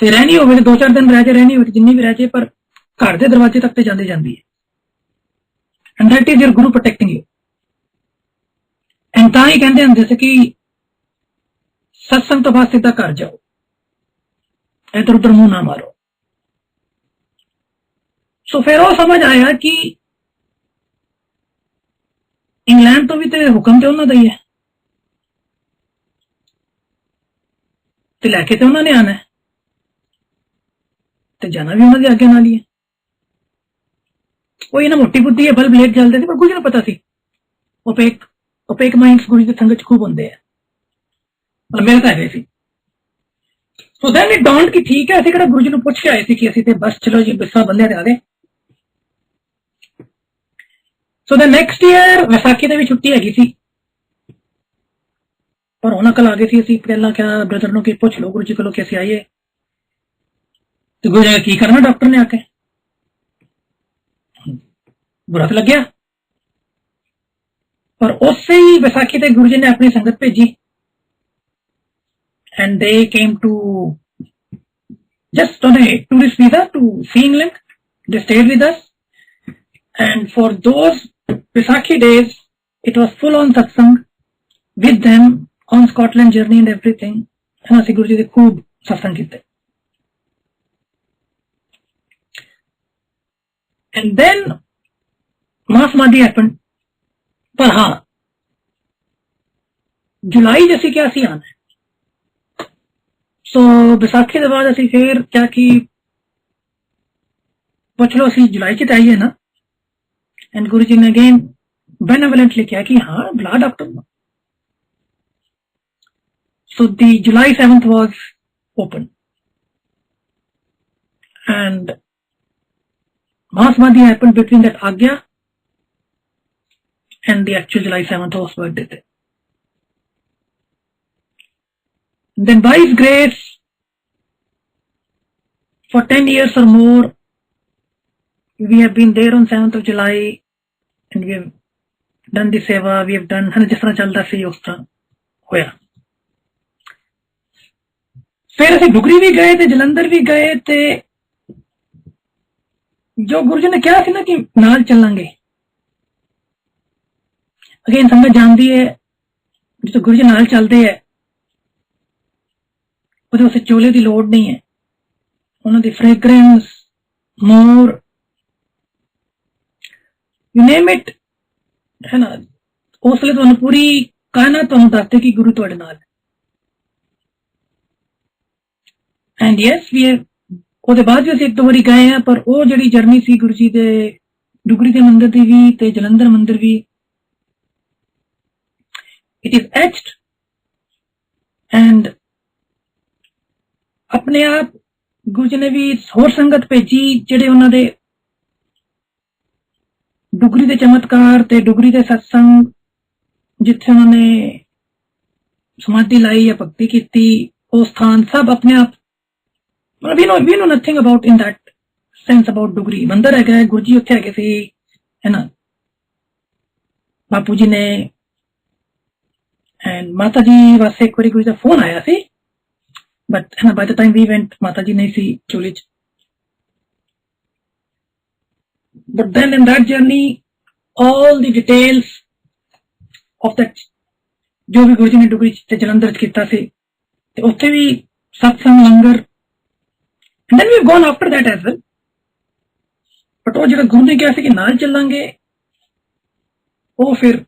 ते रहनी होवे ते 2-4 दिन रह जाए, रहनी होवे जिन्नी भी रह जाए, पर घर दे दरवाजे तक ते जांदी जांदी है। And that is your Guru protecting you. And तां ही कहंदे हुंदे सी कि सत्संग तो बाद सीधा घर जाओ, इधर उधर मुंह ना मारो। सो फिर वो समझ आया कि इंग्लैंड तो भी तो हुक्म तो उन्होंने ही है ते लैके तो उन्होंने आना है ते जाना भी उन्होंने आगे नाल ही है। वो इन्हें मोटी बुद्धि है, बल्ब लेट जलते थे, पर कुछ नहीं पता सी ओपेक माइंड्स गुरु की संगत खूब होंगे है, और मेरे तो है सी। सो देन इट डॉन्ट कि ठीक है असं गुरु जी ने पूछ के आए थे कि असं तो बस चलो जी बिस्सा बंदे आ गए। So the next year Vaisakhi की भी छुट्टी हैगी सी, पर हुण कल आ गए सी। पहला क्या ब्रदर नो कि पूछ लो गुरु जी को कि असं आइए, तो गुरु जी की करना डॉक्टर ने आके, बुरा तो लग गया, पर उससे ही वैसाखी ते गुरु जी ने अपनी संगत भेजी and they came to just on a tourist visa to see England. They stayed with us, and for those Vaisakhi days, it was full on satsang with them on Scotland journey and everything. And ਅਸੀਂ ਗੁਰੂ ਜੀ ਦੇ ਖੂਬ satsang ਕੀਤੇ। And then Maha Samadhi happened, पर हाँ जुलाई जैसे क्या सी आना है। सो बैसाखी के बाद असी फिर क्या कि पुछ लो असी जुलाई च आइए ना, एंड गुरु जी ने अगेन बेनेवलेंटली कहा कि हाँ बुला doctor. So the July 7th was open and Maha Samadhi happened between that Agya and the actual July 7th was birthday. Then by His grace, for 10 years or more, we have been there on 7th of July and we have done the seva, we have done जिस तरह चलता सी उस तरह होया। फिर असीं डुगरी भी गए थे, जलंधर भी गए थे। जो गुरु जी ने कहा सी ना कि नाल चलांगे, अगेन संगत जानती है जो गुरु जी नाल चलते हैं ਉਹਦੇ ਵਾਸਤੇ ਚੋਲੇ ਦੀ ਲੋੜ ਨਹੀਂ ਹੈ, ਉਹਨਾਂ ਦੀ fragrance more you name it ਹੈ ਨਾ, ਉਸ ਲਈ ਤੁਹਾਨੂੰ ਪੂਰੀ ਕਾਇਨਾਤ ਤੁਹਾਨੂੰ ਦੱਸਦੇ ਕਿ ਗੁਰੂ ਤੁਹਾਡੇ ਨਾਲ ਹੈ। ਐਂਡ ਯੈਸ ਵੀ ਉਹਦੇ ਬਾਅਦ ਵੀ ਅਸੀਂ ਇੱਕ ਦੋ ਵਾਰੀ ਗਏ ਆ, ਪਰ ਉਹ ਜਿਹੜੀ ਜਰਨੀ ਸੀ ਗੁਰੂ ਜੀ ਦੇ ਡੁਗਰੀ ਦੇ ਮੰਦਿਰ ਦੀ ਵੀ ਤੇ ਜਲੰਧਰ ਮੰਦਿਰ ਵੀ, ਇਟ ਇਜ਼ ਐਚਡ ਐਂਡ अपने आप गुरु जी ने भी होर संगत भेजी जेडे उन्होंने डुगरी के चमत्कार ते डुगरी के सत्संग जिथे उन्होंने समाधि लाई या भक्ति की वो स्थान सब अपने आप, we know nothing about in that sense about Dugri. मंदिर है, गुरु जी उत्थे है सी, है ना, बापू जी ने एंड माता जी वास्ते एक बारी गुरु का फोन आया सी, बट है ना by the time we went माता जी नहीं सी चोली च। But then in that journey all the details of that जो भी गुरु जी ने डुगरी ते जलंधर च कीता सी, ते उत्थे भी satsang langar, and then we have gone after that as well. But वो जो गुरु ने कहा कि नाल चलांगे, वो फिर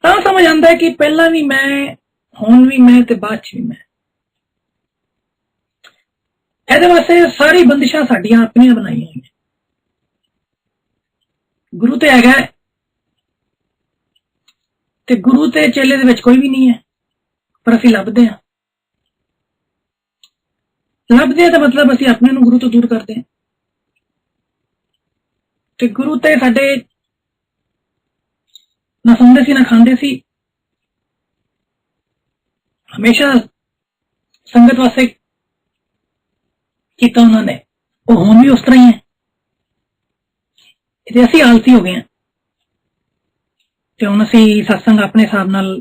ਤਾਂ ਸਮਝ ਆਉਂਦਾ ਕਿ ਪਹਿਲਾਂ ਵੀ ਮੈਂ, ਹੁਣ ਵੀ ਮੈਂ ਤੇ ਬਾਅਦ ਚ ਵੀ ਮੈਂ। ਇਹਦੇ ਵਾਸਤੇ ਸਾਰੀ ਬੰਦਿਸ਼ਾਂ ਸਾਡੀਆਂ ਆਪਣੀਆਂ ਬਣਾਈਆਂ ਹੋਈਆਂ। ਗੁਰੂ ਤੇ ਹੈਗਾ ਤੇ ਗੁਰੂ ਤੇ ਚੇਲੇ ਦੇ ਵਿੱਚ ਕੋਈ ਵੀ ਨਹੀਂ ਹੈ, ਪਰ ਅਸੀਂ ਲੱਭਦੇ ਹਾਂ। ਲੱਭਦੇ ਹਾਂ ਤਾਂ ਮਤਲਬ ਅਸੀਂ ਆਪਣੇ ਨੂੰ ਗੁਰੂ ਤੋਂ ਦੂਰ ਕਰਦੇ ਹਾਂ। ਤੇ ਗੁਰੂ ਤੇ ਸਾਡੇ ਨਾ ਸੁਣਦੇ ਸੀ ਨਾ ਖਾਂਦੇ ਸੀ, ਹਮੇਸ਼ਾ ਸੰਗਤ ਵਾਸਤੇ ਕੀਤਾ ਉਹਨਾਂ ਨੇ। ਉਹ ਹੁਣ ਵੀ ਉਸ ਤਰ੍ਹਾਂ ਹੀ ਹੈ। ਤੇ ਅਸੀਂ ਆਲਸੀ ਹੋ ਗਏ ਹਾਂ ਤੇ ਹੁਣ ਅਸੀਂ ਸਤਸੰਗ ਆਪਣੇ ਹਿਸਾਬ ਨਾਲ,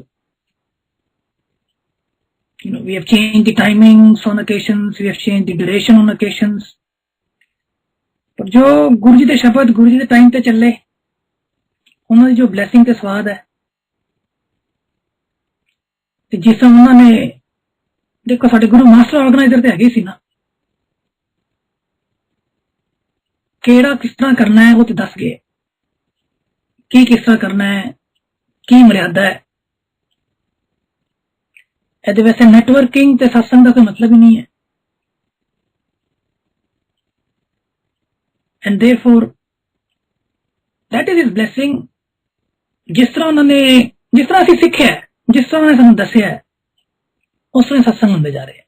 we have changed the timings on occasions, we have changed the duration on occasions। ਪਰ ਜੋ ਗੁਰੂ ਜੀ ਦੇ ਸ਼ਬਦ ਗੁਰੂ ਜੀ ਦੇ ਟਾਈਮ ਤੇ ਚੱਲੇ, ਉਹਨਾਂ ਦੀ ਜੋ ਬਲੈਸਿੰਗ ਤੇ ਸਵਾਦ ਹੈ, ਤੇ ਜਿਸ ਤਰ੍ਹਾਂ ਉਹਨਾਂ ਨੇ, ਦੇਖੋ ਸਾਡੇ ਗੁਰੂ ਮਾਸਟਰ ਆਰਗੇਨਾਈਜ਼ਰ ਤੇ ਹੈਗੇ ਸੀ ਨਾ, ਕਿਹੜਾ ਕਿਸ ਤਰ੍ਹਾਂ ਕਰਨਾ ਹੈ ਉਹ ਤੇ ਦੱਸ ਗਏ, ਕੀ ਕਿਸ ਤਰ੍ਹਾਂ ਕਰਨਾ ਹੈ, ਕੀ ਮਰਿਆਦਾ ਹੈ। ਇਹਦੇ ਵੈਸੇ ਨੈਟਵਰਕਿੰਗ ਤੇ ਸਤਸੰਗ ਦਾ ਕੋਈ ਮਤਲਬ ਹੀ ਨਹੀਂ ਹੈ। And therefore that is his blessing. जिस तरह उन्होंने, जिस तरह ਅਸੀਂ ਸਿੱਖਿਆ, जिस तरह उन्होंने ਸਾਨੂੰ ਦੱਸਿਆ, ਉਸ ਤਰ੍ਹਾਂ ਸਤਸੰਗ ਹੁੰਦੇ ਜਾ ਰਹੇ।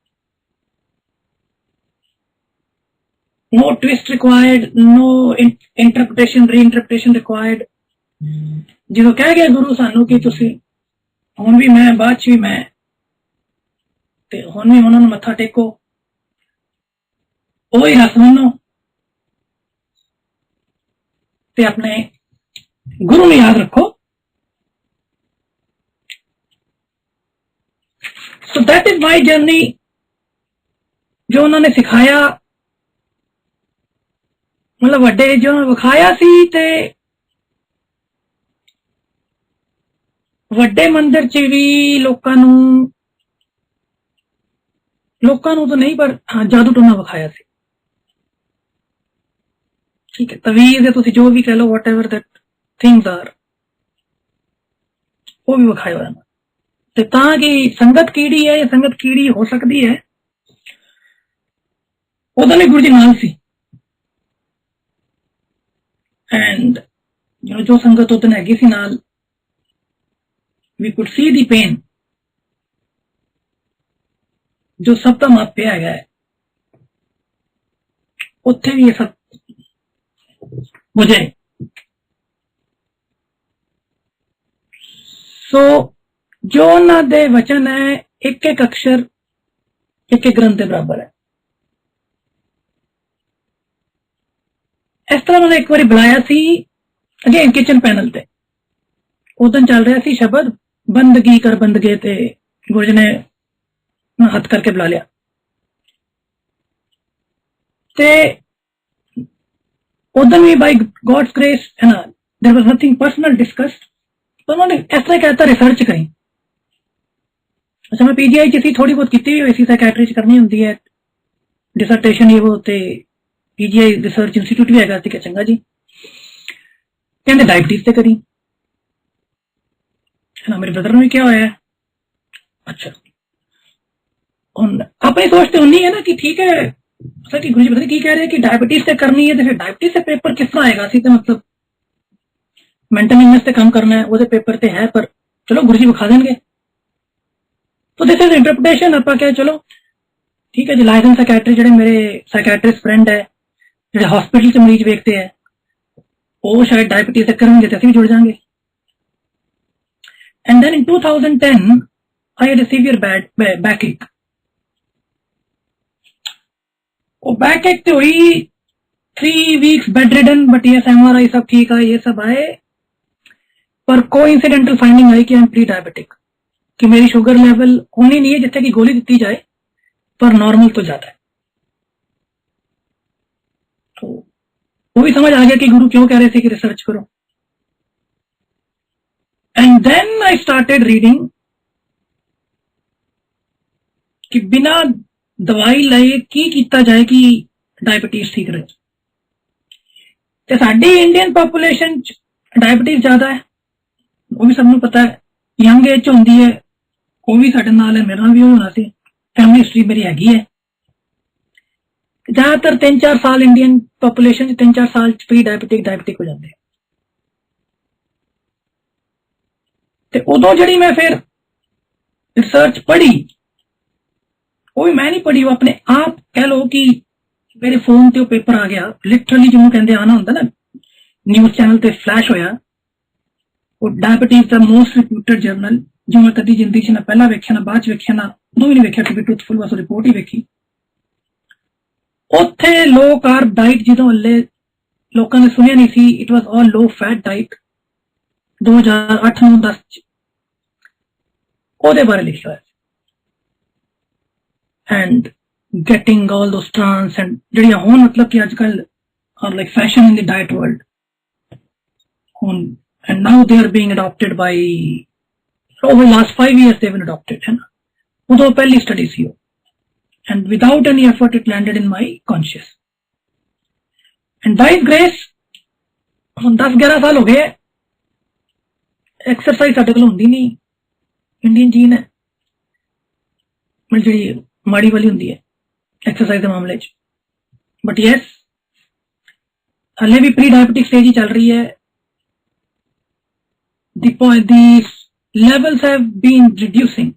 No twist required, no interpretation reinterpretation required. ਜਦੋਂ ਕਹਿ ਗਿਆ ਗੁਰੂ ਸਾਨੂੰ ਕਿ ਤੁਸੀਂ ਹੁਣ ਵੀ ਮੈਂ, ਬਾਅਦ ਚ ਵੀ ਮੈਂ, ਤੇ ਹੁਣ ਵੀ ਉਹਨਾਂ ਨੂੰ ਮੱਥਾ ਟੇਕੋ, ਉਹੀ ਰਸ ਮੰਨੋ ਤੇ ਆਪਣੇ ਗੁਰੂ ਨੂੰ ਯਾਦ ਰੱਖੋ। So that is my journey। जो उन्होंने सिखाया, मतलब ਵੱਡੇ जो ਵਿਖਾਇਆ ਸੀ, ਤੇ ਵੱਡੇ ਮੰਦਿਰ ਚ ਵੀ ਲੋਕਾਂ ਨੂੰ ਤਾਂ ਨਹੀਂ, ਪਰ ਹਾਂ ਜਾਦੂ ਟੋਨਾ ਵਿਖਾਇਆ ਸੀ। ਠੀਕ ਹੈ, ਤਵੀਜ਼ ਹੈ, ਤੁਸੀਂ ਜੋ ਵੀ ਕਹਿ ਲਓ, ਵਾਟ ਐਵਰ ਦੈਟ ਥਿੰਗਸ ਆਰ, ਉਹ ਵੀ ਵਿਖਾਇਆ ਹੋਇਆ। ਤੇ ਤਾਂ ਕਿ ਸੰਗਤ ਕਿਹੜੀ ਹੈ, ਸੰਗਤ ਕਿਹੜੀ ਹੋ ਸਕਦੀ ਹੈ, ਉਹਦਾ ਵੀ ਗੁਰੂ ਜੀ ਨਾਲ ਸੀ। ਐਂਡ ਜੋ ਸੰਗਤ ਉਦੋਂ ਹੈਗੀ ਸੀ ਨਾਲ, ਵੀ ਕੁਡ ਸੀ ਦੀ ਪੇਨ, ਜੋ ਸਭ ਦਾ ਮਾਪਿਆ ਹੈਗਾ ਹੈ, ਉੱਥੇ ਵੀ ਇਹ ਸਭ ਹੋ ਜਾਏ। ਸੋ ਜੋ ਉਹਨਾਂ ਦੇ ਵਚਨ ਹੈ, ਇੱਕ ਇੱਕ ਅਕਸ਼ਰ ਇੱਕ ਇੱਕ ਗ੍ਰੰਥ ਦੇ ਬਰਾਬਰ ਹੈ। ਇਸ ਤਰ੍ਹਾਂ ਉਹਨੇ ਇੱਕ ਵਾਰੀ ਬੁਲਾਇਆ ਸੀ ਅਗੇਨ ਕਿਚਨ ਪੈਨਲ ਤੇ, ਉਦੋਂ ਚੱਲ ਰਿਹਾ ਸੀ ਸ਼ਬਦ ਬੰਦਗੀ ਕਰ ਬੰਦਗੇ, ਤੇ ਗੁਰੂ ਜੀ ਨੇ ਹੱਥ ਕਰਕੇ ਬੁਲਾ ਲਿਆ। ਤੇ ਉਦੋਂ ਵੀ ਬਾਈ ਗॉड्स ग्रेस है ना, there was nothing personal discussed. तो उन्होंने इस तरह कहता रिसर्च करी। अच्छा, मैं पीजीआई च थोड़ी बहुत की हुई सी, सैकैट्री च करनी होंगी है डिसर्टेशन, ये वो, ते पीजीआई रिसर्च इंस्टीट्यूट भी है, चंगा जी। कहते डायबिटीज से करी, है ना, मेरे ब्रदर ने भी क्या होया। अच्छा, अपनी सोच तो उन्नी है ना कि ठीक है, कि गुरु जी पता की कह रहे हैं कि डायबिटीज से करनी है, तो फिर डायबिटीज से पेपर किस तरह आएगा। तो मतलब मेंटल इलनेस से काम करना है, वो पेपर ते है, पर चलो गुरु जी विखा देंगे। तो दिस इज इंटरप्रिटेशन। आप क्या, चलो ठीक है जी, लाइसेंस सैकैट्री जो मेरे सैकैट्रिस्ट फ्रेंड है, जो हॉस्पिटल से मरीज वेखते हैं, वो शायद डायबिटीज से करेंगे तो भी जुड़ जाएंगे। And then in 2010 I had a severe backache. वो बैक एक तो हुई 3 weeks bedridden, but yes MRI सब ठीक है, ये सब आए, पर कोइंसिडेंटल फाइंडिंग आई कि आई एम प्री डायबिटिक, कि मेरी शुगर लेवल होनी नहीं है जिससे कि गोली दी जाए, पर नॉर्मल तो ज्यादा है। तो वो भी समझ आ गया कि गुरु क्यों कह रहे थे कि रिसर्च करो। And then I started reading कि बिना दवाई लाए की किया जाए कि डायबिटीज ठीक रहे। तो साडी इंडियन पॉपुलेशन डायबिटीज ज्यादा है, वो भी सबनों पता है, यंग एज होंदी है, वो भी साडे नाल है, मेरा भी होना सी, फैमिली हिस्ट्री मेरी हैगी है। ज्यादातर 3-4 साल इंडियन पॉपुलेशन 3-4 साल प्री डायबिटिक हो जाते हैं। ते उदों जिहड़ी मैं फिर रिसर्च पढ़ी, वो भी मैं नहीं पढ़ी, वो अपने आप कह लो कि मेरे फोन ते पेपर आ गया, लिटरली जिन्होंने कहते आना होंगे ना, न्यूज चैनल ते फ्लैश होया, वो diabetes the most reputed journal, जो मैं कदी जिंदगी च ना पहला वेख्या ना बाद च वेख्या ना उदों भी नहीं वेख्या, क्योंकि ट्रूथफुल बस रिपोर्ट ही वेखी। उत्थे लो कार्ब डाइट जो हले लोगों ने सुनिया नहीं सी, it was all low fat diet 2008, 9, 10 ओदे बारे लिखा है। And getting all those trans and जड़ियां होन, मतलब कि आजकल are like fashion in the diet world होन, and now they are being adopted by, over last 5 years they've been adopted, है ना। उदो पहली स्टडी सी हो, and without any effort it landed in my conscious, and by his grace हम 10-11 साल हो गए एक्सरसाइज साडे कोल हुंदी नहीं, इंडियन जीन है मतलब जी माड़ी वाली हुंदी है एक्सरसाइज के मामले च, बट यस हले भी प्री डायबिटिक स्टेज ही चल रही है। दी लेवल्स हैव बीन रिड्यूसिंग,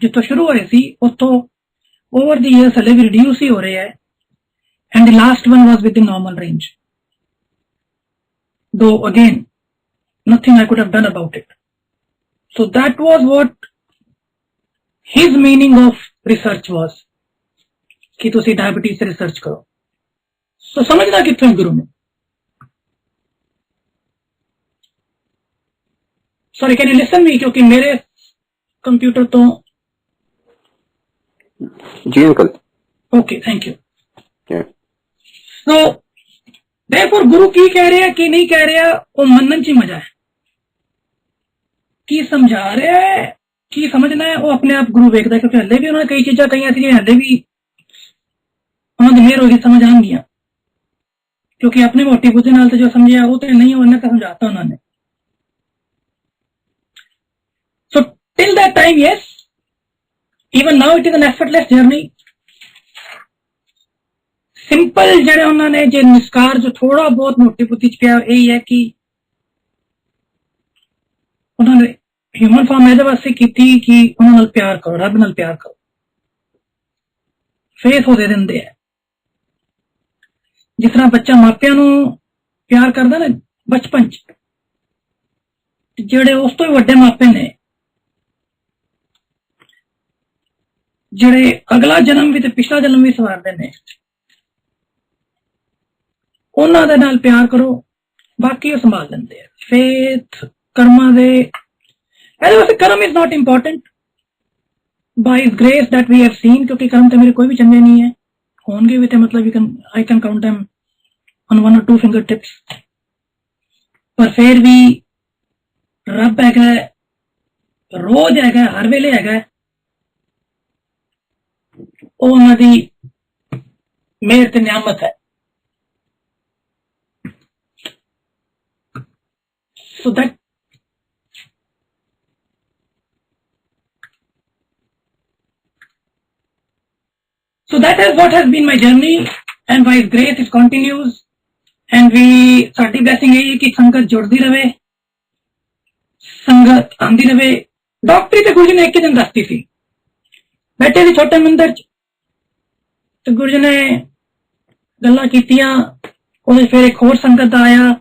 जितो शुरू हुए सी उतो ओवर द इयर्स हले भी रिड्यूस ही हो रहे हैं, and the last one was with in normal range, दो again nothing I could have done about it. So that was what his meaning of research was, कि तुसी डायबिटीज से research करो। So समझना कितने गुरु ने, sorry can you listen me, क्योंकि मेरे कंप्यूटर तो जी uncle. Okay thank you. So therefore गुरु की कह रहे हैं कि नहीं कह रहे, वो मनन च मजा है, की समझा रहा है की समझना है वो अपने आप गुरु वेखदा है, क्योंकि हले भी उन्होंने कई चीजा कही ऐसी हले भी उन्होंने मेहर होगी समझ आएंगियां, क्योंकि अपने मोटी बुद्धि नाल तो जो समझिया वो तो नहीं उन्हें तो समझाता उन्होंने। So till that time yes, even now it is an effortless journey. Simple जड़े उन्होंने जो निस्कार जो थोड़ा बहुत मोटी बुद्धि च पिया यही है कि उन्होंने ह्यूमन फॉर्म एदे वास्ते की कि उन्होंने प्यार करो, रब नाल प्यार करो, फेस हो दे देंगे है। जिस तरह बच्चा मापिया प्यार करता ना बचपन च, जेड़े उस तो भी वड्डे मापे ने, जेड़े अगला जन्म भी ते पिछला जन्म भी सवारते ने, उन्हां दे नाल प्यार करो, बाकी वो संभाल लेंदे। फेथ कर्मा दे कर्म is not important, by his grace that we have seen, क्योंकि कर्म तो मेरे कोई भी चंगे नहीं है, होंगे भी तो मतलब I can count them on 1 or 2 finger tips, पर फिर भी रब है, रोज है, हर वेले है, वो उन्हां दी मेहर ते नियामत है। So that is what has been my journey, and by His grace it continues, and sari blessing यही है कि संगत जुड़ती रहे, संगत आंदी रहे। डॉक्टरी तो गुरु जी ने एक ही दिन दसती सी, बैठे थे छोटे मंदिर तो गुरु जी ने गल्लां कीतियां, फिर एक होर संगत आया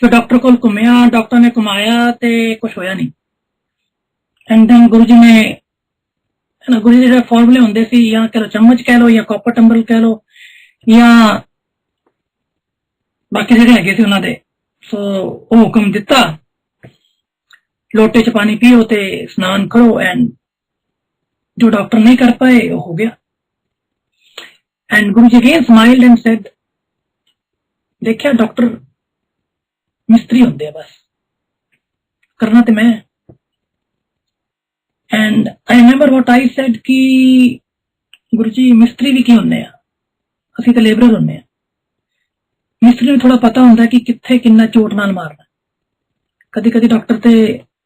जो डॉक्टर को घुमया, डॉक्टर ने घुमाया ते कुछ होया नहीं, एंड देन गुरु जी ने है ना। गुरु जी ਦੇ ਫਾਰਮੂਲੇ ਹੁੰਦੇ ਸੀ, ਜਾਂ ਕਹ ਲੋ ਚਮਚ ਕਹਿ ਲੋ, ਜਾਂ ਕਾਪਰ ਟੰਬਲ ਕਹਿ ਲੋ, ਜਾਂ ਬਾਕੀ ਜਿਹੜੇ ਹੈਗੇ ਸੀ ਉਹਨਾਂ ਦੇ। ਸੋ ਉਹ ਹੁਕਮ ਦਿੱਤਾ, ਲੋਟੇ 'ਚ ਪਾਣੀ ਪੀਓ ਤੇ ਇਸ਼ਨਾਨ ਕਰੋ, ਐਂਡ ਜੋ ਡਾਕਟਰ ਨਹੀਂ ਕਰ ਪਾਏ ਉਹ ਹੋ ਗਿਆ। And Guru ji again smiled and sad, ਦੇਖਿਆ ਡਾਕਟਰ ਮਿਸਤਰੀ ਹੁੰਦੇ ਆ, ਬਸ ਕਰਨਾ ਤੇ ਮੈਂ। And I remember what I said ਕਿ ਗੁਰੂ ਜੀ ਮਿਸਤਰੀ ਵੀ ਕੀ ਹੁੰਦੇ ਆ, ਅਸੀਂ ਤਾਂ ਲੇਬਰਰ ਹੁੰਦੇ ਆ। ਮਿਸਤਰੀ ਨੂੰ ਥੋੜਾ ਪਤਾ ਹੁੰਦਾ ਕਿ ਕਿੱਥੇ ਕਿੰਨਾ ਚੋਟ ਨਾਲ ਮਾਰਨਾ। ਕਦੀ ਕਦੀ ਡਾਕਟਰ ਤੇ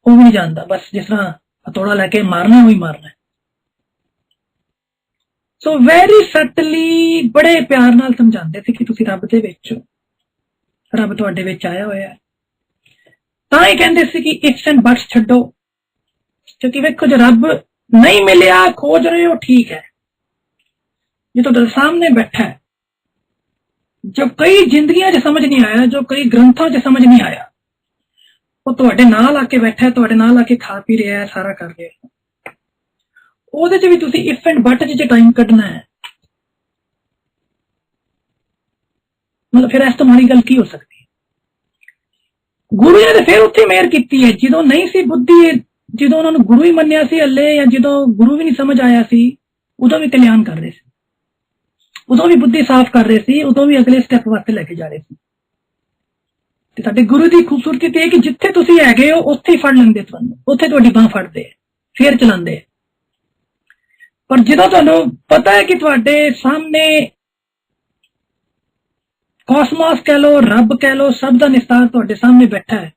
ਉਹ ਵੀ ਨਹੀਂ ਜਾਣਦਾ, ਬਸ ਜਿਸ ਤਰ੍ਹਾਂ ਹਥੌੜਾ ਲੈ ਕੇ ਮਾਰਨਾ ਉਹੀ ਮਾਰਨਾ। ਸੋ ਵੈਰੀ ਸਟਲੀ ਬੜੇ ਪਿਆਰ ਨਾਲ ਸਮਝਾਉਂਦੇ ਸੀ ਕਿ ਤੁਸੀਂ ਰੱਬ ਦੇ ਵਿੱਚ ਹੋ, ਰੱਬ ਤੁਹਾਡੇ ਵਿੱਚ ਆਇਆ ਹੋਇਆ ਹੈ। ਤਾਂ ਹੀ ਕਹਿੰਦੇ ਸੀ ਕਿ ਇਫਸ ਐਂਡ ਬਟਸ ਛੱਡੋ, ਕਿਉਂਕਿ ਵੇਖੋ ਜੇ ਰੱਬ ਨਹੀਂ ਮਿਲਿਆ, ਖੋਜ ਰਹੇ ਹੋ, ਠੀਕ ਹੈ। ਜੇ ਤੁਹਾਡੇ ਸਾਹਮਣੇ ਬੈਠਾ ਹੈ, ਜੋ ਕਈ ਜ਼ਿੰਦਗੀਆਂ 'ਚ ਸਮਝ ਨਹੀਂ ਆਇਆ, ਜੋ ਕਈ ਗ੍ਰੰਥਾਂ 'ਚ ਸਮਝ ਨਹੀਂ ਆਇਆ, ਉਹ ਤੁਹਾਡੇ ਨਾਲ ਆ ਕੇ ਬੈਠਾ, ਤੁਹਾਡੇ ਨਾਲ ਆ ਕੇ ਖਾ ਪੀ ਰਿਹਾ ਹੈ, ਸਾਰਾ ਕਰ ਰਿਹਾ। ਉਹਦੇ 'ਚ ਵੀ ਤੁਸੀਂ ਇਫ ਐਂਡ ਬਟ 'ਚ ਟਾਈਮ ਕੱਢਣਾ ਹੈ। ਮਤਲਬ ਫਿਰ ਇਸ ਤੋਂ ਮਾੜੀ ਗੱਲ ਕੀ ਹੋ ਸਕਦੀ ਹੈ। ਗੁਰੂ ਜੀ ਨੇ ਫਿਰ ਉੱਥੇ ਮਿਹਰ ਕੀਤੀ ਹੈ, ਜਦੋਂ ਨਹੀਂ ਸੀ ਬੁੱਧੀ, ਜਦੋਂ ਉਹਨਾਂ ਨੂੰ ਗੁਰੂ ਹੀ ਮੰਨਿਆ ਸੀ ਹੱਲੇ, ਜਾਂ ਜਦੋਂ ਗੁਰੂ ਵੀ ਨਹੀਂ ਸਮਝ ਆਇਆ ਸੀ, ਉਦੋਂ ਵੀ ਕਲਿਆਣ ਕਰ ਰਹੇ ਸੀ, ਉਦੋਂ ਵੀ ਬੁੱਧੀ ਸਾਫ਼ ਕਰ ਰਹੇ ਸੀ, ਉਦੋਂ ਵੀ ਅਗਲੇ ਸਟੈਪ ਵਾਸਤੇ ਲੈ ਕੇ ਜਾ ਰਹੇ ਸੀ। ਤੇ ਸਾਡੇ ਗੁਰੂ ਦੀ ਖੂਬਸੂਰਤੀ ਤੇ ਇਹ ਕਿ ਜਿੱਥੇ ਤੁਸੀਂ ਹੈਗੇ ਹੋ ਉੱਥੇ ਹੀ ਫੜ ਲੈਂਦੇ ਤੁਹਾਨੂੰ, ਉੱਥੇ ਤੁਹਾਡੀ ਬਾਂਹ ਫੜਦੇ, ਫੇਰ ਚਲਾਉਂਦੇ। ਪਰ ਜਦੋਂ ਤੁਹਾਨੂੰ ਪਤਾ ਹੈ ਕਿ ਤੁਹਾਡੇ ਸਾਹਮਣੇ ਕੋਸਮੋਸ ਕਹਿ ਲੋ, ਰੱਬ ਕਹਿ ਲੋ, ਸਭ ਦਾ ਨਿਸਤਾਰ ਤੁਹਾਡੇ ਸਾਹਮਣੇ ਬੈਠਾ ਹੈ,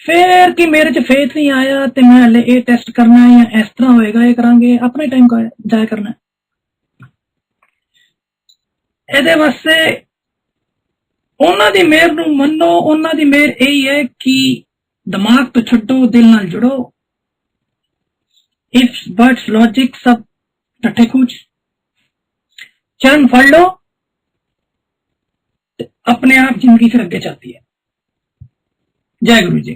ਫਿਰ ਕਿ ਮੇਰੇ 'ਚ ਫੇਥ ਨਹੀਂ ਆਇਆ ਤੇ ਮੈਂ ਹਲੇ ਇਹ ਟੈਸਟ ਕਰਨਾ ਹੈ ਜਾਂ ਇਸ ਤਰ੍ਹਾਂ ਹੋਏਗਾ, ਇਹ ਕਰਾਂਗੇ, ਆਪਣਾ ਟਾਈਮ ਜਾਇਆ ਕਰਨਾ। ਇਹਦੇ ਵਾਸਤੇ ਉਹਨਾਂ ਦੀ ਮਿਹਰ ਨੂੰ ਮੰਨੋ। ਉਹਨਾਂ ਦੀ ਮਿਹਰ ਇਹੀ ਹੈ ਕਿ ਦਿਮਾਗ ਤੋਂ ਛੱਡੋ, ਦਿਲ ਨਾਲ ਜੁੜੋ। ਇਫ ਬਟਸ ਲੌਜਿਕ ਸਭ ਟੱਠੇ ਖੂਚ, ਚਰਨ ਫੜ लो, अपने आप जिंदगी फिर अगे चलती है। जय गुरु जी।